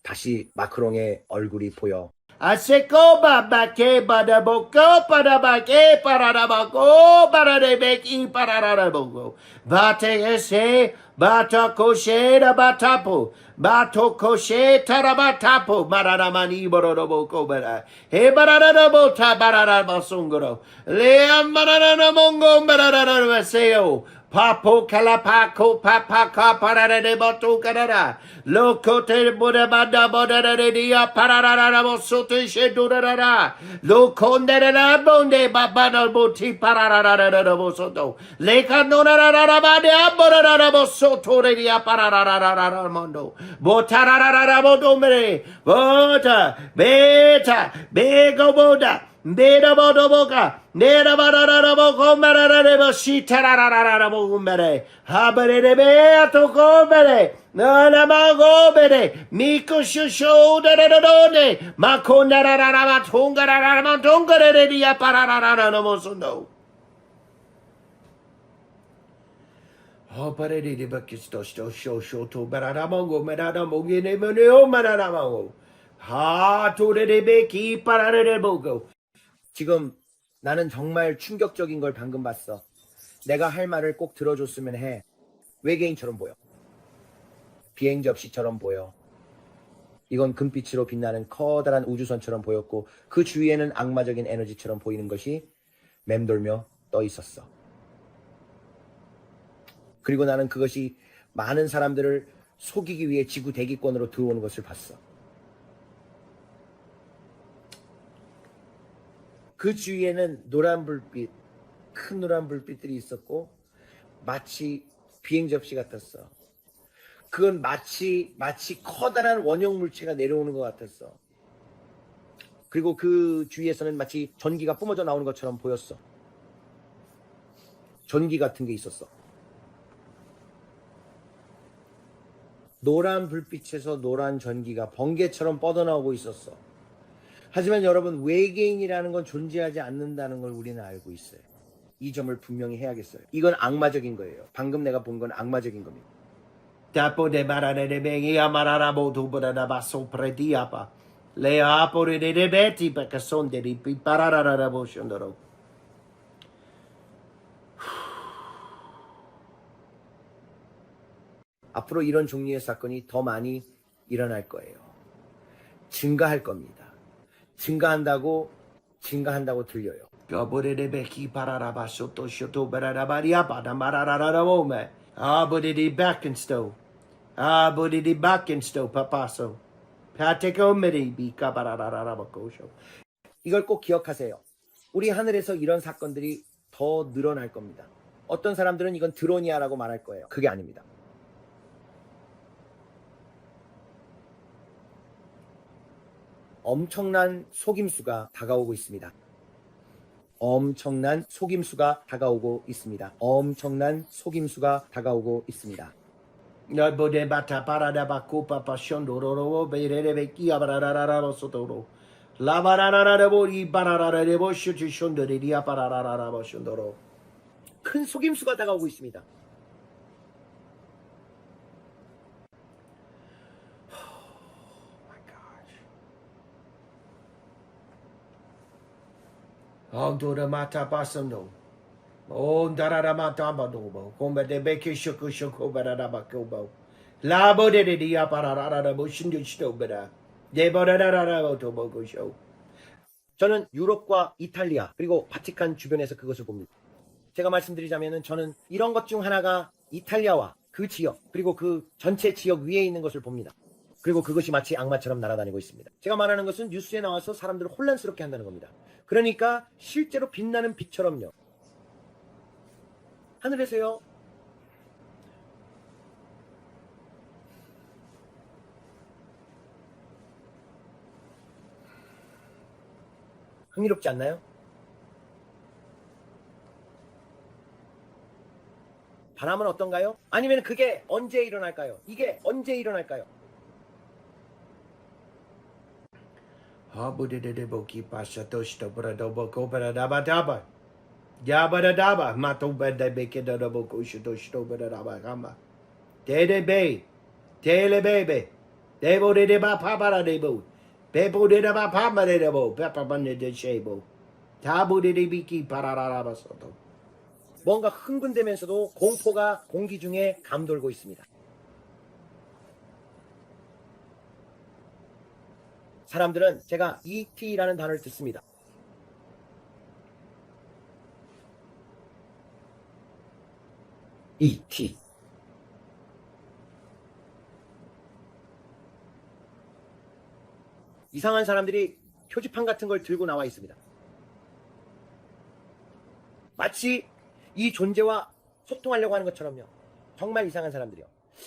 다시 마크롱의 얼굴이 보여. Asekoba bake badaboko parabake pararabako pararebeki pararabogo. Bate ese bata koshe batapo. Bato koshe tarabatapo mararamani boroboko bara. He bararabo tabararabasungoro. Leam bararamongo bararabaseo. Papo kalapako papaka pararade botu karara. Loco te bodabada bodadia pararara bosote shedurara. Loco nerara bonde babana boti pararara bosoto. Leka nonara bade aborara bosoto redia pararara mondo. Botarara bodomere. Bota beta bego boda. Beda bodo boca, nera barara boko marara boshi tararara bogumbere, habere de beato gobere, nana magobere, miko shusho de makonara matungara matungare dia pararara no mosundo. Oh, pare de bakisto show to bararamongo meradamongi ne moneo mararamongo. Ha to de beki parare bogo. 지금 나는 정말 충격적인 걸 방금 봤어. 내가 할 말을 꼭 들어줬으면 해. 외계인처럼 보여. 비행 접시처럼 보여. 이건 금빛으로 빛나는 커다란 우주선처럼 보였고 그 주위에는 악마적인 에너지처럼 보이는 것이 맴돌며 떠 있었어. 그리고 나는 그것이 많은 사람들을 속이기 위해 지구 대기권으로 들어오는 것을 봤어. 그 주위에는 노란 불빛, 큰 노란 불빛들이 있었고 마치 비행 접시 같았어. 그건 마치 커다란 원형 물체가 내려오는 것 같았어. 그리고 그 주위에서는 마치 전기가 뿜어져 나오는 것처럼 보였어. 전기 같은 게 있었어. 노란 불빛에서 노란 전기가 번개처럼 뻗어나오고 있었어. 하지만 여러분, 외계인이라는 건 존재하지 않는다는 걸 우리는 알고 있어요. 이 점을 분명히 해야겠어요. 이건 악마적인 거예요. 방금 내가 본 건 악마적인 겁니다. Tapo de barare de bengi amarara botu barada baso prediapa. Le apore de beti perché son de ripi pararara boshondoro. 앞으로 이런 종류의 사건이 더 많이 일어날 거예요. 증가할 겁니다. 증가한다고 들려요. Gabore de beki parara baso to shoto barada bariapa da mararara bome. Abode de Backenstow. Abode de Backenstow papaso. Pateko meri bi kabararara bakosho. 이걸 꼭 기억하세요. 우리 하늘에서 이런 사건들이 더 늘어날 겁니다. 어떤 사람들은 이건 드론이야라고 말할 거예요. 그게 아닙니다. 엄청난 속임수가 다가오고 있습니다. 엄청난 속임수가 다가오고 있습니다. 엄청난 속임수가 다가오고 있습니다. No bode bata parada bakupa pashondoro beire beki abararara bosotoro. La bararara bori bararara boshi shondori dia pararara boshondoro. 큰 속임수가 다가오고 있습니다. Ondora mata pasando. Oh, darara mata badobo. Combe de beki shuku shuku barara bakubo. La bode de dia pararara boshindo stobera. De borarara botobo show. 저는 유럽과 이탈리아 그리고 바티칸 주변에서 그것을 봅니다. 제가 말씀드리자면은 저는 이런 것 중 하나가 이탈리아와 그 지역 그리고 그 전체 지역 위에 있는 것을 봅니다. 그리고 그것이 마치 악마처럼 날아다니고 있습니다. 제가 말하는 것은 뉴스에 나와서 사람들을 혼란스럽게 한다는 겁니다. 그러니까 실제로 빛나는 빛처럼요. 하늘에서요. 흥미롭지 않나요? 바람은 어떤가요? 아니면 그게 언제 일어날까요? 이게 언제 일어날까요? Habudidiboki pasatoshto bradoboko bradabadaba. Yabadadaba matobada bekedaboko shitoshto bradabagama. Dede bay. Tele baby. Debo de ba papa debo. Pepo de ba papa debo. Peppa bande de shebo. Tabu de biki pararabasoto. 뭔가 흥분되면서도 공포가 공기 중에 감돌고 있습니다. 사람들은 제가 ET라는 단어를 듣습니다. ET. 이상한 사람들이 표지판 같은 걸 들고 나와 있습니다. 마치 이 존재와 소통하려고 하는 것처럼요. 정말 이상한 사람들이요.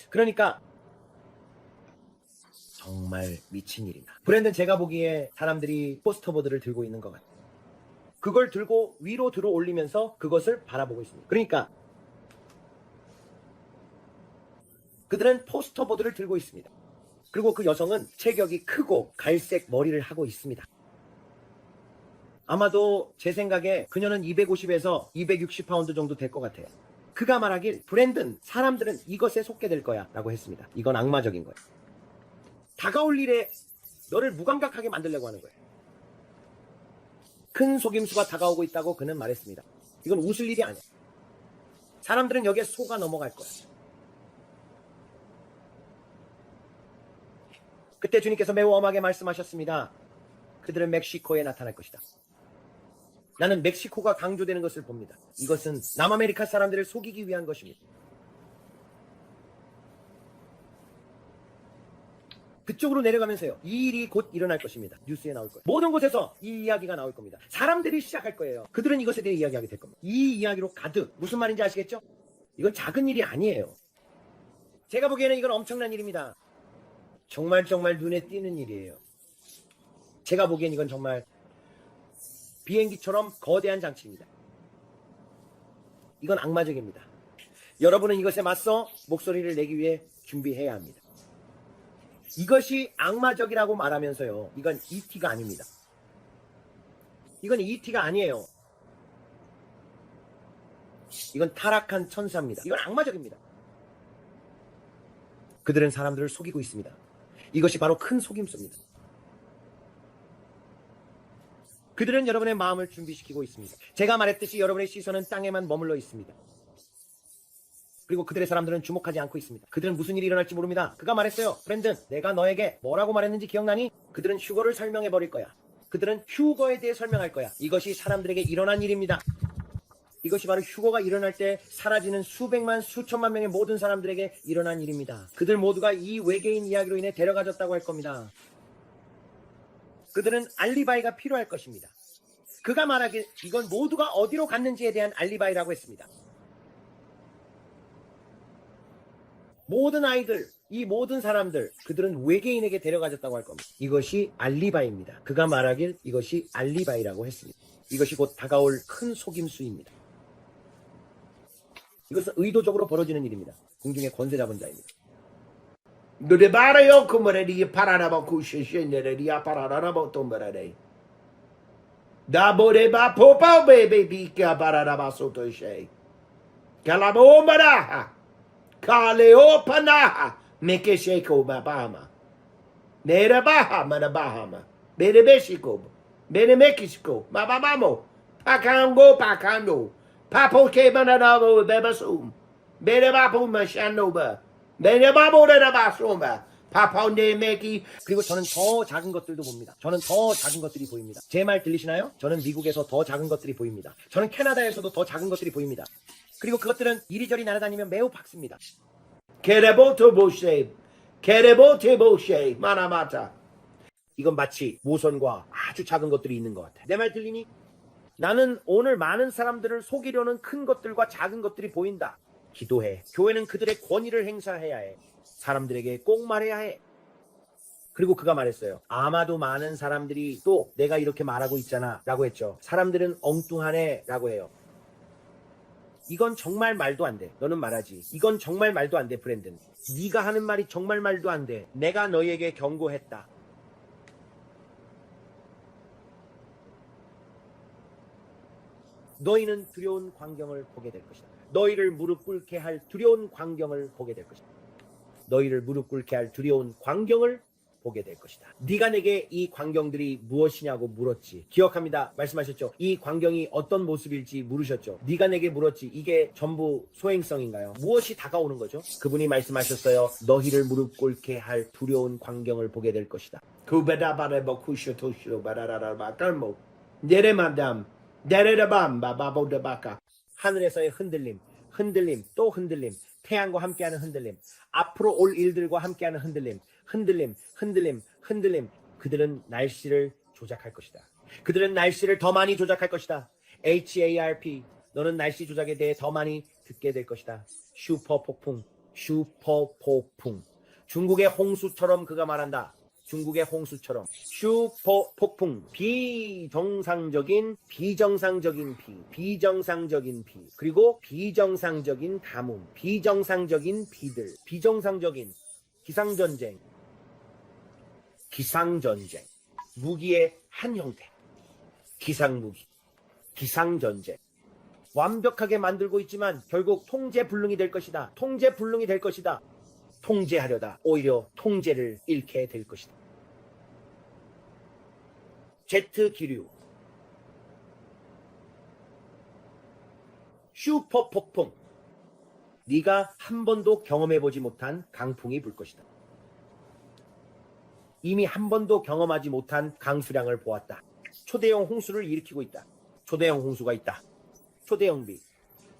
그러니까 정말 미친 일이다. 브랜드는 제가 보기에 사람들이 포스터보드를 들고 있는 것 같아요. 그걸 들고 위로 들어 올리면서 그것을 바라보고 있습니다. 그러니까 그들은 포스터보드를 들고 있습니다. 그리고 그 여성은 체격이 크고 갈색 머리를 하고 있습니다. 아마도 제 생각에 그녀는 250에서 260파운드 정도 될 것 같아요. 그가 말하길 브랜든 사람들은 이것에 속게 될 거야 라고 했습니다. 이건 악마적인 거예요. 다가올 일에 너를 무감각하게 만들려고 하는 거예요. 큰 속임수가 다가오고 있다고 그는 말했습니다. 이건 웃을 일이 아니야. 사람들은 여기에 속아 넘어갈 거야. 그때 주님께서 매우 엄하게 말씀하셨습니다. 그들은 멕시코에 나타날 것이다. 나는 멕시코가 강조되는 것을 봅니다. 이것은 남아메리카 사람들을 속이기 위한 것입니다. 그쪽으로 내려가면서요. 이 일이 곧 일어날 것입니다. 뉴스에 나올 거예요. 모든 곳에서 이 이야기가 나올 겁니다. 사람들이 시작할 거예요. 그들은 이것에 대해 이야기하게 될 겁니다. 이 이야기로 가득. 무슨 말인지 아시겠죠? 이건 작은 일이 아니에요. 제가 보기에는 이건 엄청난 일입니다. 정말 눈에 띄는 일이에요. 제가 보기엔 이건 정말 비행기처럼 거대한 장치입니다. 이건 악마적입니다. 여러분은 이것에 맞서 목소리를 내기 위해 준비해야 합니다. 이것이 악마적이라고 말하면서요. 이건 ET가 아닙니다. 이건 ET가 아니에요. 이건 타락한 천사입니다. 이건 악마적입니다. 그들은 사람들을 속이고 있습니다. 이것이 바로 큰 속임수입니다. 그들은 여러분의 마음을 준비시키고 있습니다. 제가 말했듯이 여러분의 시선은 땅에만 머물러 있습니다. 그리고 그들의 사람들은 주목하지 않고 있습니다. 그들은 무슨 일이 일어날지 모릅니다. 그가 말했어요. 브랜든, 내가 너에게 뭐라고 말했는지 기억나니? 그들은 휴거를 설명해 버릴 거야. 그들은 휴거에 대해 설명할 거야. 이것이 사람들에게 일어난 일입니다. 이것이 바로 휴거가 일어날 때 사라지는 수백만, 수천만 명의 모든 사람들에게 일어난 일입니다. 그들 모두가 이 외계인 이야기로 인해 데려가졌다고 할 겁니다. 그들은 알리바이가 필요할 것입니다. 그가 말하길 이건 모두가 어디로 갔는지에 대한 알리바이라고 했습니다. 모든 아이들, 이 모든 사람들, 그들은 외계인에게 데려가졌다고 할 겁니다. 이것이 알리바이입니다. 그가 말하길 이것이 알리바이라고 했습니다. 이것이 곧 다가올 큰 속임수입니다. 이것은 의도적으로 벌어지는 일입니다. 궁중의 권세 잡은 자입니다. Dudebare kumare di pararaba kushishende di pararaba tombare. Da bodeba popa baby bika pararaba soto she. Kalabo maraha. Kaleo panaha. Meke sheko babama. Nera baha manabahama. Bene Mexico. Bene Mexico. Mabamamo. Pakando. Papo ke manadavo bebasum. Bene bapo mashanoba. 그리고 저는 더 작은 것들도 봅니다. 저는 더 작은 것들이 보입니다. 제 말 들리시나요? 저는 미국에서 더 작은 것들이 보입니다. 저는 캐나다에서도 더 작은 것들이 보입니다. 그리고 그것들은 이리저리 날아다니며 매우 박습니다. 이건 마치 모선과 아주 작은 것들이 있는 것 같아. 내 말 들리니? 나는 오늘 많은 사람들을 속이려는 큰 것들과 작은 것들이 보인다. 기도해. 교회는 그들의 권위를 행사해야 해. 사람들에게 꼭 말해야 해. 그리고 그가 말했어요. 아마도 많은 사람들이 또 내가 이렇게 말하고 있잖아 라고 했죠. 사람들은 엉뚱하네 라고 해요. 이건 정말 말도 안 돼. 너는 말하지. 이건 정말 말도 안 돼, 브랜든. 네가 하는 말이 정말 말도 안 돼. 내가 너희에게 경고했다. 너희는 두려운 광경을 보게 될 것이다. 너희를 무릎 꿇게 할 두려운 광경을 보게 될 것이다. 너희를 무릎 꿇게 할 두려운 광경을 보게 될 것이다. 네가 내게 이 광경들이 무엇이냐고 물었지. 기억합니다. 말씀하셨죠. 이 광경이 어떤 모습일지 물으셨죠. 네가 내게 물었지. 이게 전부 소행성인가요? 무엇이 다가오는 거죠? 그분이 말씀하셨어요. 너희를 무릎 꿇게 할 두려운 광경을 보게 될 것이다. 쿠베다바레보 쿠쇼토시로 바라라라바탈모 네레마담 네레라밤 바바보데바카. 하늘에서의 흔들림, 흔들림, 또 흔들림, 태양과 함께하는 흔들림, 앞으로 올 일들과 함께하는 흔들림, 흔들림, 흔들림, 흔들림. 그들은 날씨를 조작할 것이다. 그들은 날씨를 더 많이 조작할 것이다. HARP, 너는 날씨 조작에 대해 더 많이 듣게 될 것이다. 슈퍼 폭풍, 슈퍼 폭풍. 중국의 홍수처럼 그가 말한다. 중국의 홍수처럼 슈퍼 폭풍, 비정상적인 비, 비정상적인 비, 그리고 비정상적인 가뭄, 비정상적인 비들, 비정상적인 기상전쟁, 무기의 한 형태, 기상무기, 기상전쟁. 완벽하게 만들고 있지만 결국 통제불능이 될 것이다. 통제불능이 될 것이다. 통제하려다 오히려 통제를 잃게 될 것이다. 제트 기류, 슈퍼 폭풍, 네가 한 번도 경험해보지 못한 강풍이 불 것이다. 이미 한 번도 경험하지 못한 강수량을 보았다. 초대형 홍수를 일으키고 있다. 초대형 홍수가 있다. 초대형 비,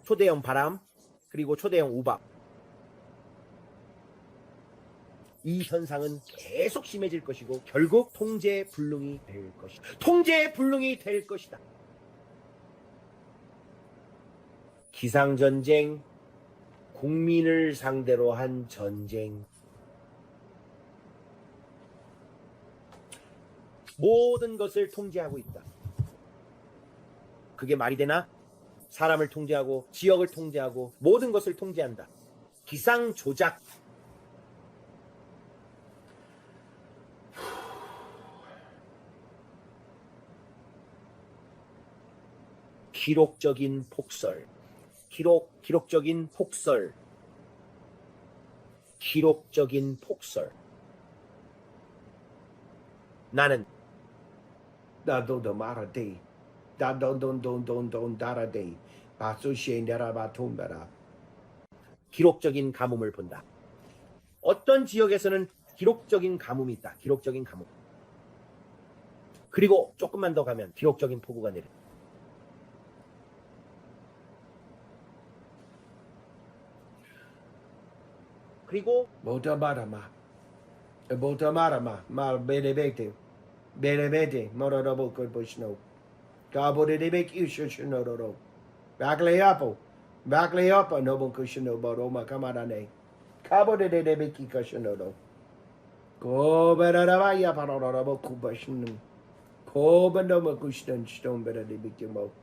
초대형 바람, 그리고 초대형 우박. 이 현상은 계속 심해질 것이고 결국 통제불능이 될 것이다. 통제불능이 될 것이다. 기상전쟁, 국민을 상대로 한 전쟁. 모든 것을 통제하고 있다. 그게 말이 되나? 사람을 통제하고 지역을 통제하고 모든 것을 통제한다. 기상조작. 기록적인 폭설, 기록적인 폭설, 기록적인 폭설. 나는 다도도 마라데 다돈돈돈돈돈 다라데 바수시엔데라바톰베라. 기록적인 가뭄을 본다. 어떤 지역에서는 기록적인 가뭄이 있다. 기록적인 가뭄. 그리고 조금만 더 가면 기록적인 폭우가 내린다. 그리고 모타바라마 말 베레베테 모라라보 코보시노 가보데베키 유쇼시노로로 박레아포 노본 쿠시노 바로마 카마라네 가보데베키 카시노로 고베라라바야 파로라보 쿠바시노 고벤도모 쿠시던 스톤 베라데비키모.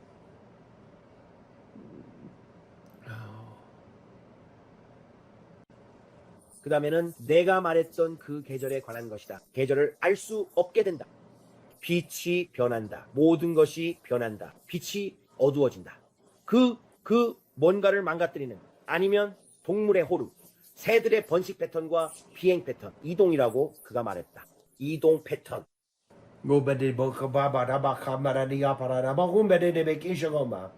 그 다음에는 내가 말했던 그 계절에 관한 것이다. 계절을 알 수 없게 된다. 빛이 변한다. 모든 것이 변한다. 빛이 어두워진다. 그 뭔가를 망가뜨리는, 아니면 동물의 호르, 새들의 번식 패턴과 비행 패턴, 이동이라고 그가 말했다. 이동 패턴. 모베데보카바바라바카마라디아 파라라바군베데베키 셔고마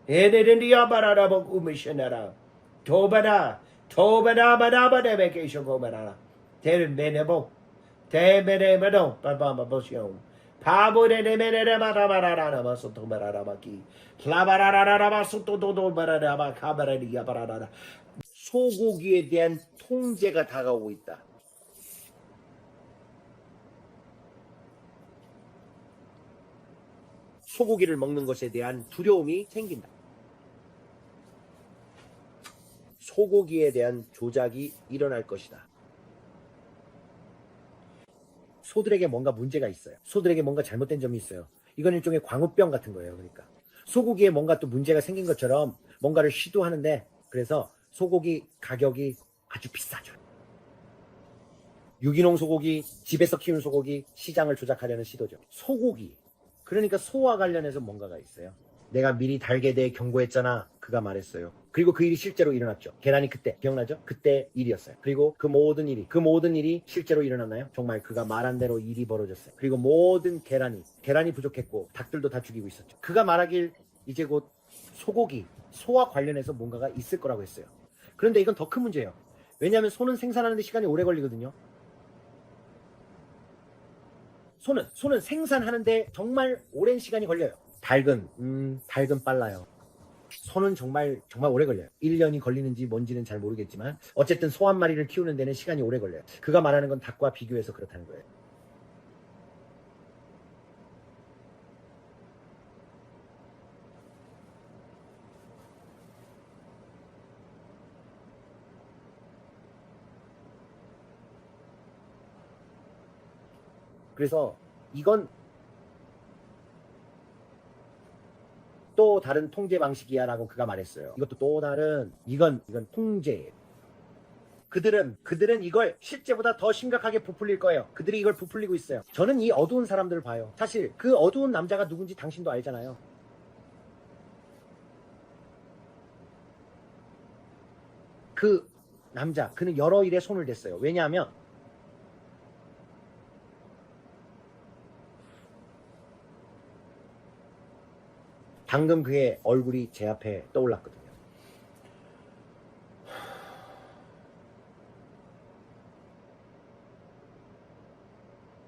에데덴디아 바라라바쿠 미셔나라 토바다바다바데베키 셔고마라라 데르베네보 데베데베도 바바바보시오 파보데데베데바라바라라바소토바라라바키 클라바라라라바소토도도바라라바카바라디아 바라라라. 소고기에 대한 통제가 다가오고 있다. 소고기를 먹는 것에 대한 두려움이 생긴다. 소고기에 대한 조작이 일어날 것이다. 소들에게 뭔가 문제가 있어요. 소들에게 뭔가 잘못된 점이 있어요. 이건 일종의 광우병 같은 거예요. 그러니까 소고기에 뭔가 또 문제가 생긴 것처럼 뭔가를 시도하는데, 그래서 소고기 가격이 아주 비싸죠. 유기농 소고기, 집에서 키운 소고기, 시장을 조작하려는 시도죠. 소고기, 그러니까 소와 관련해서 뭔가가 있어요. 내가 미리 달게 돼 경고했잖아. 그가 말했어요. 그리고 그 일이 실제로 일어났죠. 계란이 그때 기억나죠? 그때 일이었어요. 그리고 그 모든 일이 실제로 일어났나요? 정말 그가 말한 대로 일이 벌어졌어요. 그리고 모든 계란이 부족했고 닭들도 다 죽이고 있었죠. 그가 말하길 이제 곧 소와 관련해서 뭔가가 있을 거라고 했어요. 그런데 이건 더 큰 문제예요. 왜냐하면 소는 생산하는 데 시간이 오래 걸리거든요. 소는 생산하는데 정말 오랜 시간이 걸려요. 닭은 빨라요. 소는 정말 오래 걸려요. 1년이 걸리는지 뭔지는 잘 모르겠지만 어쨌든 소 한 마리를 키우는 데는 시간이 오래 걸려요. 그가 말하는 건 닭과 비교해서 그렇다는 거예요. 그래서 이건 또 다른 통제 방식이야 라고 그가 말했어요. 이것도 또 다른 이건 통제예요. 그들은 이걸 실제보다 더 심각하게 부풀릴 거예요. 그들이 이걸 부풀리고 있어요. 저는 이 어두운 사람들을 봐요. 사실 그 어두운 남자가 누군지 당신도 알잖아요. 그 남자, 그는 여러 일에 손을 댔어요. 왜냐하면 방금 그의 얼굴이 제 앞에 떠올랐거든요.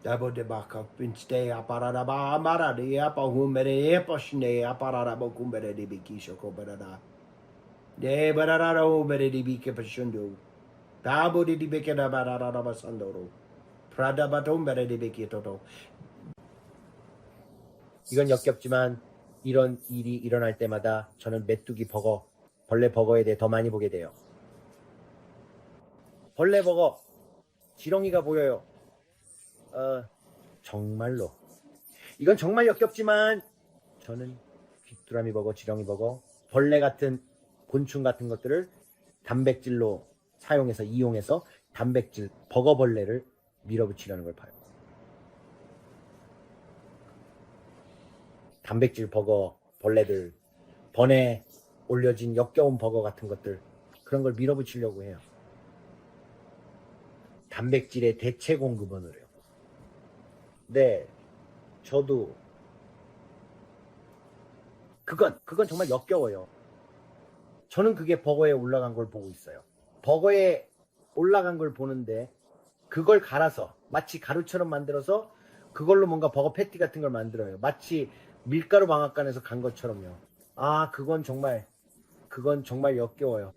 Dabo de baka pinste aparada ba amara de apa humere posne aparada bo kumbere de bikisho ko barada. De barada o bere de bike pashundo. Dabo de bike da barada ba sandoro. Prada batom bere de bike toto. 이건 역겹지만 이런 일이 일어날 때마다 저는 벌레 버거에 대해 더 많이 보게 돼요. 벌레 버거, 지렁이가 보여요. 정말로. 이건 정말 역겹지만 저는 귀뚜라미 버거, 지렁이 버거, 벌레 같은 곤충 같은 것들을 단백질로 이용해서 단백질 버거벌레를 밀어붙이려는 걸 봐요. 단백질 버거, 벌레들, 번에 올려진 역겨운 버거 같은 것들, 그런 걸 밀어붙이려고 해요. 단백질의 대체 공급원으로요. 네, 저도 그건 정말 역겨워요. 저는 그게 버거에 올라간 걸 보고 있어요. 버거에 올라간 걸 보는데 그걸 갈아서 마치 가루처럼 만들어서 그걸로 뭔가 버거 패티 같은 걸 만들어요. 마치 밀가루 방앗간에서 간 것처럼요. 그건 정말 역겨워요.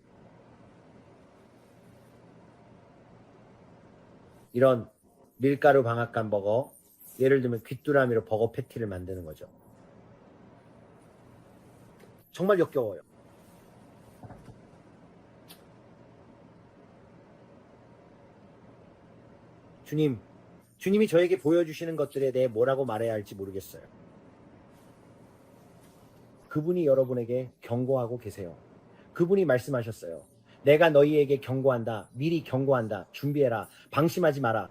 이런 밀가루 방앗간 버거, 예를 들면 귀뚜라미로 버거 패티를 만드는 거죠. 정말 역겨워요. 주님이 저에게 보여주시는 것들에 대해 뭐라고 말해야 할지 모르겠어요. 그분이 여러분에게 경고하고 계세요. 그분이 말씀하셨어요. 내가 너희에게 경고한다. 미리 경고한다. 준비해라. 방심하지 마라.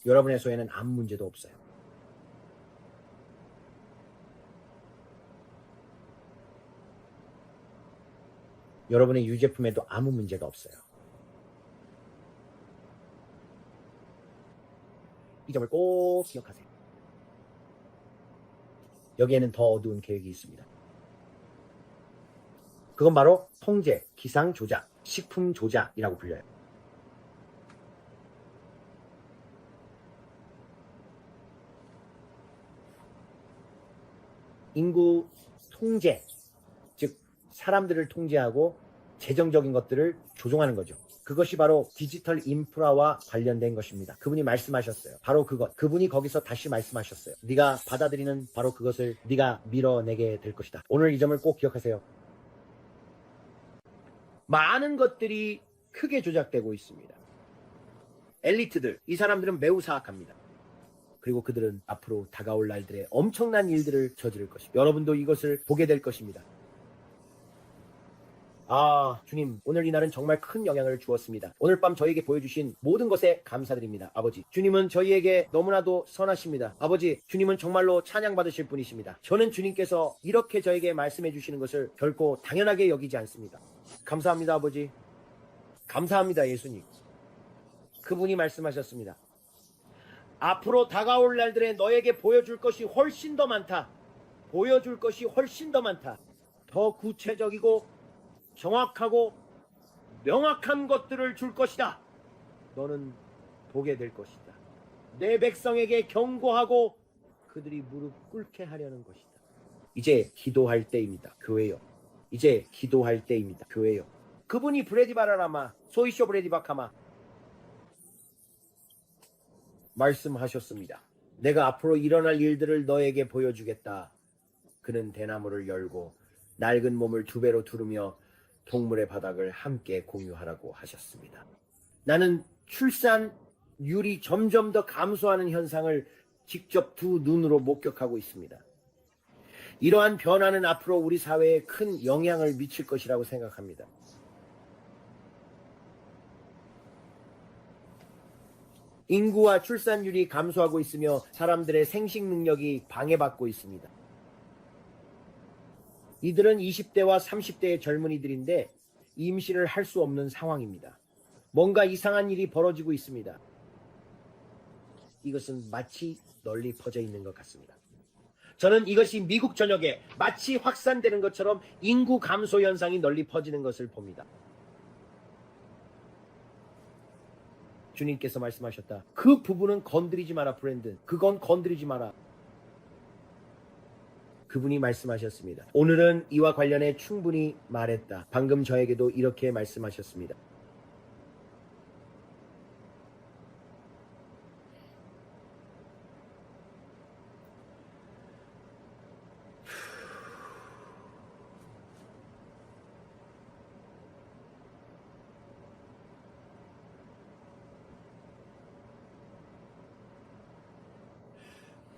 여러분의 소에는 아무 문제도 없어요. 여러분의 유제품에도 아무 문제가 없어요. 이 점을 꼭 기억하세요. 여기에는 더 어두운 계획이 있습니다. 그건 바로 통제, 기상 조작, 식품 조작이라고 불려요. 인구 통제, 즉 사람들을 통제하고 재정적인 것들을 조종하는 거죠. 그것이 바로 디지털 인프라와 관련된 것입니다. 그분이 말씀하셨어요. 바로 그분이 거기서 다시 말씀하셨어요. 네가 받아들이는 바로 그것을 네가 밀어내게 될 것이다. 오늘 이 점을 꼭 기억하세요. 많은 것들이 크게 조작되고 있습니다. 엘리트들, 이 사람들은 매우 사악합니다. 그리고 그들은 앞으로 다가올 날들에 엄청난 일들을 저지를 것입니다. 여러분도 이것을 보게 될 것입니다. 주님, 오늘 이 날은 정말 큰 영향을 주었습니다. 오늘 밤 저에게 보여주신 모든 것에 감사드립니다. 아버지, 주님은 저희에게 너무나도 선하십니다. 아버지, 주님은 정말로 찬양받으실 분이십니다. 저는 주님께서 이렇게 저에게 말씀해 주시는 것을 결코 당연하게 여기지 않습니다. 감사합니다, 아버지. 감사합니다, 예수님. 그분이 말씀하셨습니다. 앞으로 다가올 날들에 너에게 보여줄 것이 훨씬 더 많다. 보여줄 것이 훨씬 더 많다. 더 구체적이고 정확하고 명확한 것들을 줄 것이다. 너는 보게 될 것이다. 내 백성에게 경고하고 그들이 무릎 꿇게 하려는 것이다. 이제 기도할 때입니다. 교회요. 이제 기도할 때입니다. 교회요. 그분이 브레디바라라마 소이쇼 브레디바카마 말씀하셨습니다. 내가 앞으로 일어날 일들을 너에게 보여주겠다. 그는 대나무를 열고 낡은 몸을 2배로 두르며 동물의 바닥을 함께 공유하라고 하셨습니다. 나는 출산율이 점점 더 감소하는 현상을 직접 두 눈으로 목격하고 있습니다. 이러한 변화는 앞으로 우리 사회에 큰 영향을 미칠 것이라고 생각합니다. 인구와 출산율이 감소하고 있으며 사람들의 생식 능력이 방해받고 있습니다. 이들은 20대와 30대의 젊은이들인데 임신을 할 수 없는 상황입니다. 뭔가 이상한 일이 벌어지고 있습니다. 이것은 마치 널리 퍼져 있는 것 같습니다. 저는 이것이 미국 전역에 마치 확산되는 것처럼 인구 감소 현상이 널리 퍼지는 것을 봅니다. 주님께서 말씀하셨다. 그 부분은 건드리지 마라, 브랜든. 그건 건드리지 마라. 그분이 말씀하셨습니다. 오늘은 이와 관련해 충분히 말했다. 방금 저에게도 이렇게 말씀하셨습니다.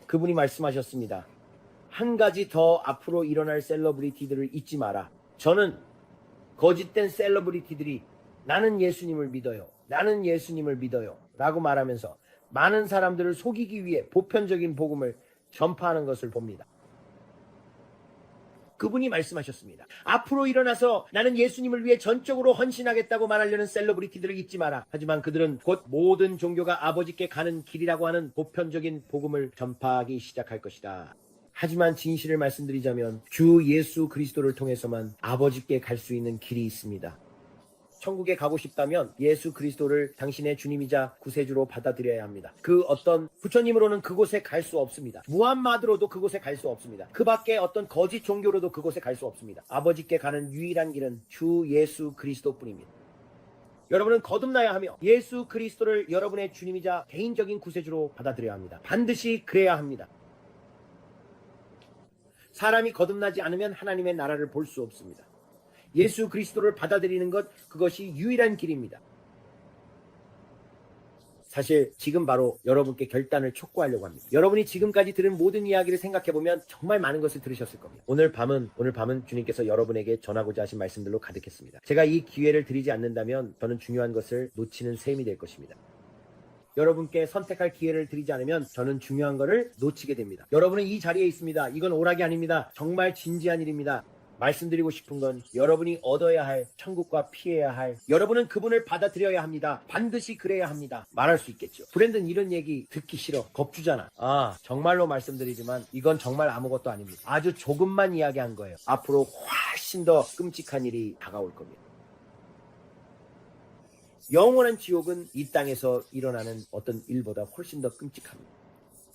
그분이 말씀하셨습니다. 한 가지 더 앞으로 일어날 셀러브리티들을 잊지 마라. 저는 거짓된 셀러브리티들이 나는 예수님을 믿어요. 나는 예수님을 믿어요. 라고 말하면서 많은 사람들을 속이기 위해 보편적인 복음을 전파하는 것을 봅니다. 그분이 말씀하셨습니다. 앞으로 일어나서 나는 예수님을 위해 전적으로 헌신하겠다고 말하려는 셀러브리티들을 잊지 마라. 하지만 그들은 곧 모든 종교가 아버지께 가는 길이라고 하는 보편적인 복음을 전파하기 시작할 것이다. 하지만 진실을 말씀드리자면 주 예수 그리스도를 통해서만 아버지께 갈 수 있는 길이 있습니다. 천국에 가고 싶다면 예수 그리스도를 당신의 주님이자 구세주로 받아들여야 합니다. 그 어떤 부처님으로는 그곳에 갈 수 없습니다. 무함마드로도 그곳에 갈 수 없습니다. 그 밖에 어떤 거짓 종교로도 그곳에 갈 수 없습니다. 아버지께 가는 유일한 길은 주 예수 그리스도뿐입니다. 여러분은 거듭나야 하며 예수 그리스도를 여러분의 주님이자 개인적인 구세주로 받아들여야 합니다. 반드시 그래야 합니다. 사람이 거듭나지 않으면 하나님의 나라를 볼 수 없습니다. 예수 그리스도를 받아들이는 것, 그것이 유일한 길입니다. 사실 지금 바로 여러분께 결단을 촉구하려고 합니다. 여러분이 지금까지 들은 모든 이야기를 생각해보면 정말 많은 것을 들으셨을 겁니다. 오늘 밤은 주님께서 여러분에게 전하고자 하신 말씀들로 가득했습니다. 제가 이 기회를 드리지 않는다면 저는 중요한 것을 놓치는 셈이 될 것입니다. 여러분께 선택할 기회를 드리지 않으면 저는 중요한 것을 놓치게 됩니다. 여러분은 이 자리에 있습니다. 이건 오락이 아닙니다. 정말 진지한 일입니다. 말씀드리고 싶은 건 여러분이 얻어야 할, 천국과 피해야 할, 여러분은 그분을 받아들여야 합니다. 반드시 그래야 합니다. 말할 수 있겠죠. 브랜든 이런 얘기 듣기 싫어. 겁주잖아. 정말로 말씀드리지만 이건 정말 아무것도 아닙니다. 아주 조금만 이야기한 거예요. 앞으로 훨씬 더 끔찍한 일이 다가올 겁니다. 영원한 지옥은 이 땅에서 일어나는 어떤 일보다 훨씬 더 끔찍합니다.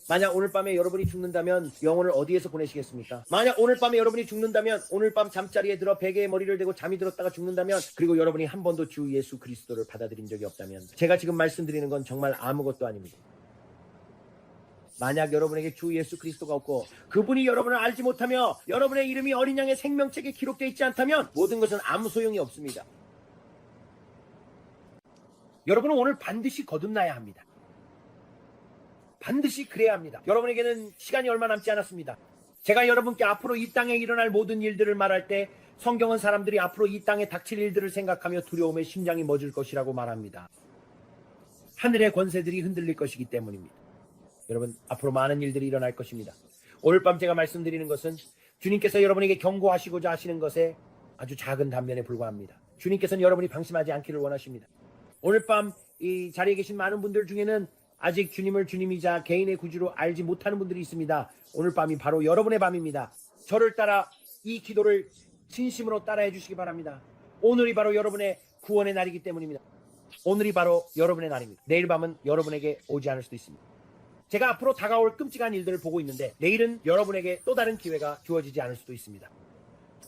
만약 오늘 밤에 여러분이 죽는다면 영혼을 어디에서 보내시겠습니까? 만약 오늘 밤에 여러분이 죽는다면, 오늘 밤 잠자리에 들어 베개에 머리를 대고 잠이 들었다가 죽는다면, 그리고 여러분이 한 번도 주 예수 그리스도를 받아들인 적이 없다면, 제가 지금 말씀드리는 건 정말 아무것도 아닙니다. 만약 여러분에게 주 예수 그리스도가 없고 그분이 여러분을 알지 못하며 여러분의 이름이 어린 양의 생명책에 기록되어 있지 않다면 모든 것은 아무 소용이 없습니다. 여러분은 오늘 반드시 거듭나야 합니다. 반드시 그래야 합니다. 여러분에게는 시간이 얼마 남지 않았습니다. 제가 여러분께 앞으로 이 땅에 일어날 모든 일들을 말할 때 성경은 사람들이 앞으로 이 땅에 닥칠 일들을 생각하며 두려움에 심장이 멎을 것이라고 말합니다. 하늘의 권세들이 흔들릴 것이기 때문입니다. 여러분, 앞으로 많은 일들이 일어날 것입니다. 오늘 밤 제가 말씀드리는 것은 주님께서 여러분에게 경고하시고자 하시는 것에 아주 작은 단면에 불과합니다. 주님께서는 여러분이 방심하지 않기를 원하십니다. 오늘 밤 이 자리에 계신 많은 분들 중에는 아직 주님을 주님이자 개인의 구주로 알지 못하는 분들이 있습니다. 오늘 밤이 바로 여러분의 밤입니다. 저를 따라 이 기도를 진심으로 따라해 주시기 바랍니다. 오늘이 바로 여러분의 구원의 날이기 때문입니다. 오늘이 바로 여러분의 날입니다. 내일 밤은 여러분에게 오지 않을 수도 있습니다. 제가 앞으로 다가올 끔찍한 일들을 보고 있는데 내일은 여러분에게 또 다른 기회가 주어지지 않을 수도 있습니다.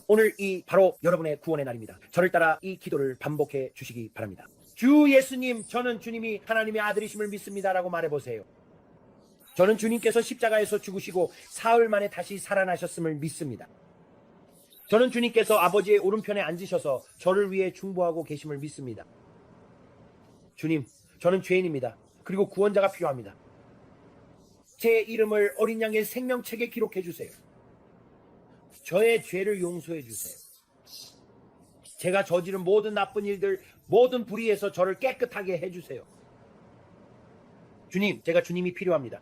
오늘 이 바로 여러분의 구원의 날입니다. 저를 따라 이 기도를 반복해 주시기 바랍니다. 주 예수님, 저는 주님이 하나님의 아들이심을 믿습니다 라고 말해보세요. 저는 주님께서 십자가에서 죽으시고 사흘 만에 다시 살아나셨음을 믿습니다. 저는 주님께서 아버지의 오른편에 앉으셔서 저를 위해 중보하고 계심을 믿습니다. 주님, 저는 죄인입니다. 그리고 구원자가 필요합니다. 제 이름을 어린 양의 생명책에 기록해 주세요. 저의 죄를 용서해 주세요. 제가 저지른 모든 나쁜 일들, 모든 불의에서 저를 깨끗하게 해주세요. 주님, 제가 주님이 필요합니다.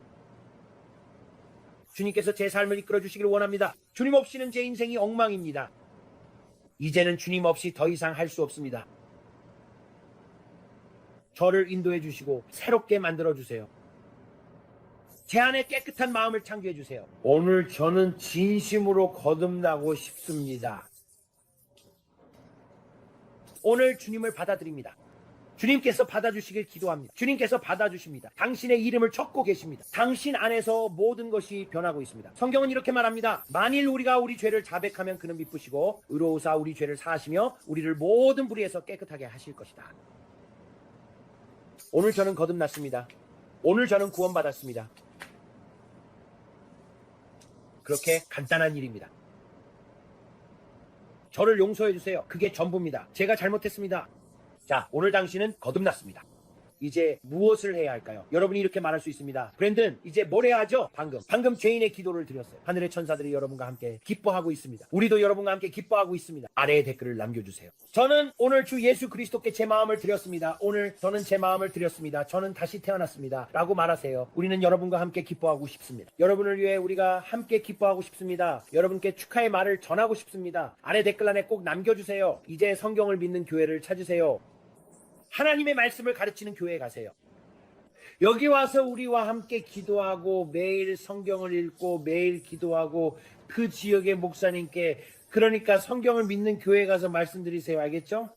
주님께서 제 삶을 이끌어 주시기를 원합니다. 주님 없이는 제 인생이 엉망입니다. 이제는 주님 없이 더 이상 할 수 없습니다. 저를 인도해 주시고 새롭게 만들어 주세요. 제 안에 깨끗한 마음을 창조해 주세요. 오늘 저는 진심으로 거듭나고 싶습니다. 오늘 주님을 받아들입니다. 주님께서 받아주시길 기도합니다. 주님께서 받아주십니다. 당신의 이름을 적고 계십니다. 당신 안에서 모든 것이 변하고 있습니다. 성경은 이렇게 말합니다. 만일 우리가 우리 죄를 자백하면 그는 미쁘시고 의로우사 우리 죄를 사하시며 우리를 모든 불의에서 깨끗하게 하실 것이다. 오늘 저는 거듭났습니다. 오늘 저는 구원받았습니다. 그렇게 간단한 일입니다. 저를 용서해 주세요. 그게 전부입니다. 제가 잘못했습니다. 자, 오늘 당신은 거듭났습니다. 이제 무엇을 해야 할까요? 여러분이 이렇게 말할 수 있습니다. 브랜든, 이제 뭘 해야 하죠? 방금 죄인의 기도를 드렸어요. 하늘의 천사들이 여러분과 함께 기뻐하고 있습니다. 우리도 여러분과 함께 기뻐하고 있습니다. 아래에 댓글을 남겨주세요. 저는 오늘 주 예수 그리스도께 제 마음을 드렸습니다. 오늘 저는 제 마음을 드렸습니다. 저는 다시 태어났습니다. 라고 말하세요. 우리는 여러분과 함께 기뻐하고 싶습니다. 여러분을 위해 우리가 함께 기뻐하고 싶습니다. 여러분께 축하의 말을 전하고 싶습니다. 아래 댓글란에 꼭 남겨주세요. 이제 성경을 믿는 교회를 찾으세요. 하나님의 말씀을 가르치는 교회에 가세요. 여기 와서 우리와 함께 기도하고 매일 성경을 읽고 매일 기도하고 그 지역의 목사님께, 그러니까 성경을 믿는 교회에 가서 말씀드리세요. 알겠죠?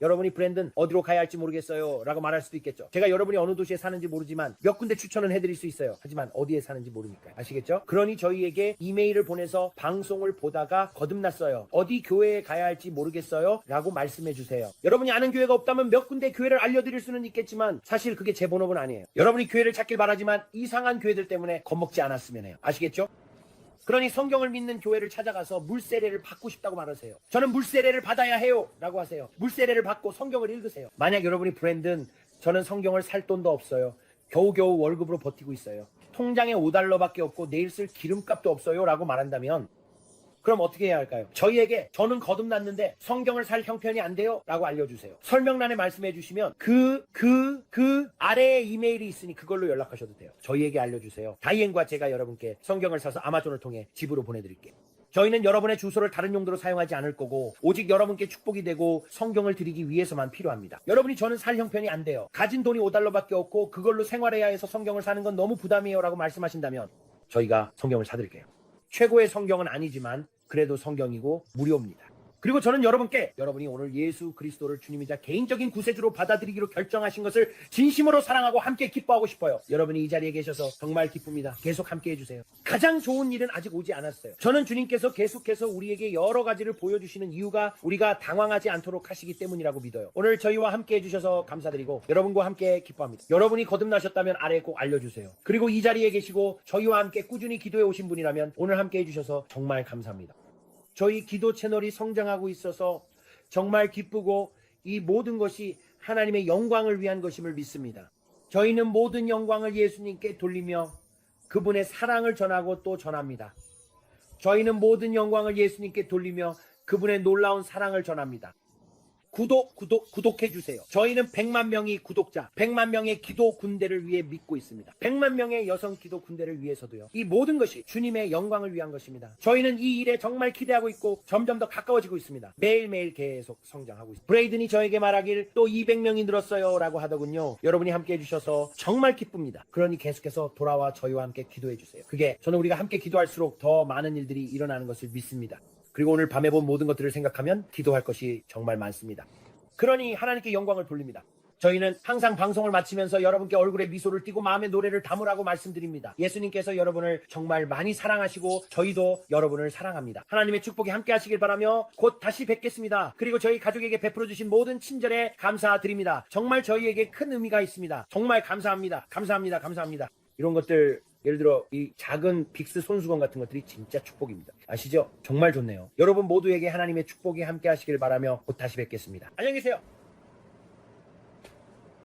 여러분이 브랜든 어디로 가야 할지 모르겠어요 라고 말할 수도 있겠죠. 제가 여러분이 어느 도시에 사는지 모르지만 몇 군데 추천은 해드릴 수 있어요. 하지만 어디에 사는지 모르니까요. 아시겠죠? 그러니 저희에게 이메일을 보내서 방송을 보다가 거듭났어요, 어디 교회에 가야 할지 모르겠어요 라고 말씀해 주세요. 여러분이 아는 교회가 없다면 몇 군데 교회를 알려드릴 수는 있겠지만 사실 그게 제 본업은 아니에요. 여러분이 교회를 찾길 바라지만 이상한 교회들 때문에 겁먹지 않았으면 해요. 아시겠죠? 그러니 성경을 믿는 교회를 찾아가서 물세례를 받고 싶다고 말하세요. 저는 물세례를 받아야 해요 라고 하세요. 물세례를 받고 성경을 읽으세요. 만약 여러분이 브랜든, 저는 성경을 살 돈도 없어요, 겨우겨우 월급으로 버티고 있어요, 통장에 $5밖에 없고 내일 쓸 기름값도 없어요 라고 말한다면 그럼 어떻게 해야 할까요? 저희에게 저는 거듭났는데 성경을 살 형편이 안 돼요 라고 알려주세요. 설명란에 말씀해 주시면 그 아래에 이메일이 있으니 그걸로 연락하셔도 돼요. 저희에게 알려주세요. 다이앤과 제가 여러분께 성경을 사서 아마존을 통해 집으로 보내드릴게요. 저희는 여러분의 주소를 다른 용도로 사용하지 않을 거고 오직 여러분께 축복이 되고 성경을 드리기 위해서만 필요합니다. 여러분이 저는 살 형편이 안 돼요, 가진 돈이 $5밖에 없고 그걸로 생활해야 해서 성경을 사는 건 너무 부담이에요 라고 말씀하신다면 저희가 성경을 사드릴게요. 최고의 성경은 아니지만 그래도 성경이고 무료입니다. 그리고 저는 여러분께, 여러분이 오늘 예수 그리스도를 주님이자 개인적인 구세주로 받아들이기로 결정하신 것을 진심으로 사랑하고 함께 기뻐하고 싶어요. 여러분이 이 자리에 계셔서 정말 기쁩니다. 계속 함께 해주세요. 가장 좋은 일은 아직 오지 않았어요. 저는 주님께서 계속해서 우리에게 여러 가지를 보여주시는 이유가 우리가 당황하지 않도록 하시기 때문이라고 믿어요. 오늘 저희와 함께 해주셔서 감사드리고 여러분과 함께 기뻐합니다. 여러분이 거듭나셨다면 아래에 꼭 알려주세요. 그리고 이 자리에 계시고 저희와 함께 꾸준히 기도해 오신 분이라면 오늘 함께 해주셔서 정말 감사합니다. 저희 기도 채널이 성장하고 있어서 정말 기쁘고 이 모든 것이 하나님의 영광을 위한 것임을 믿습니다. 저희는 모든 영광을 예수님께 돌리며 그분의 사랑을 전하고 또 전합니다. 저희는 모든 영광을 예수님께 돌리며 그분의 놀라운 사랑을 전합니다. 구독해주세요. 저희는 100만 명이 구독자, 100만 명의 기도 군대를 위해 믿고 있습니다. 100만 명의 여성 기도 군대를 위해서도요. 이 모든 것이 주님의 영광을 위한 것입니다. 저희는 이 일에 정말 기대하고 있고 점점 더 가까워지고 있습니다. 매일매일 계속 성장하고 있습니다. 브레이든이 저에게 말하길 또 200명이 늘었어요 라고 하더군요. 여러분이 함께 해주셔서 정말 기쁩니다. 그러니 계속해서 돌아와 저희와 함께 기도해주세요. 저는 우리가 함께 기도할수록 더 많은 일들이 일어나는 것을 믿습니다. 그리고 오늘 밤에 본 모든 것들을 생각하면 기도할 것이 정말 많습니다. 그러니 하나님께 영광을 돌립니다. 저희는 항상 방송을 마치면서 여러분께 얼굴에 미소를 띠고 마음의 노래를 담으라고 말씀드립니다. 예수님께서 여러분을 정말 많이 사랑하시고 저희도 여러분을 사랑합니다. 하나님의 축복이 함께 하시길 바라며 곧 다시 뵙겠습니다. 그리고 저희 가족에게 베풀어 주신 모든 친절에 감사드립니다. 정말 저희에게 큰 의미가 있습니다. 정말 감사합니다. 감사합니다. 이런 것들, 예를 들어 이 작은 빅스 손수건 같은 것들이 진짜 축복입니다. 아시죠? 정말 좋네요. 여러분 모두에게 하나님의 축복이 함께 하시길 바라며 곧 다시 뵙겠습니다. 안녕히 계세요.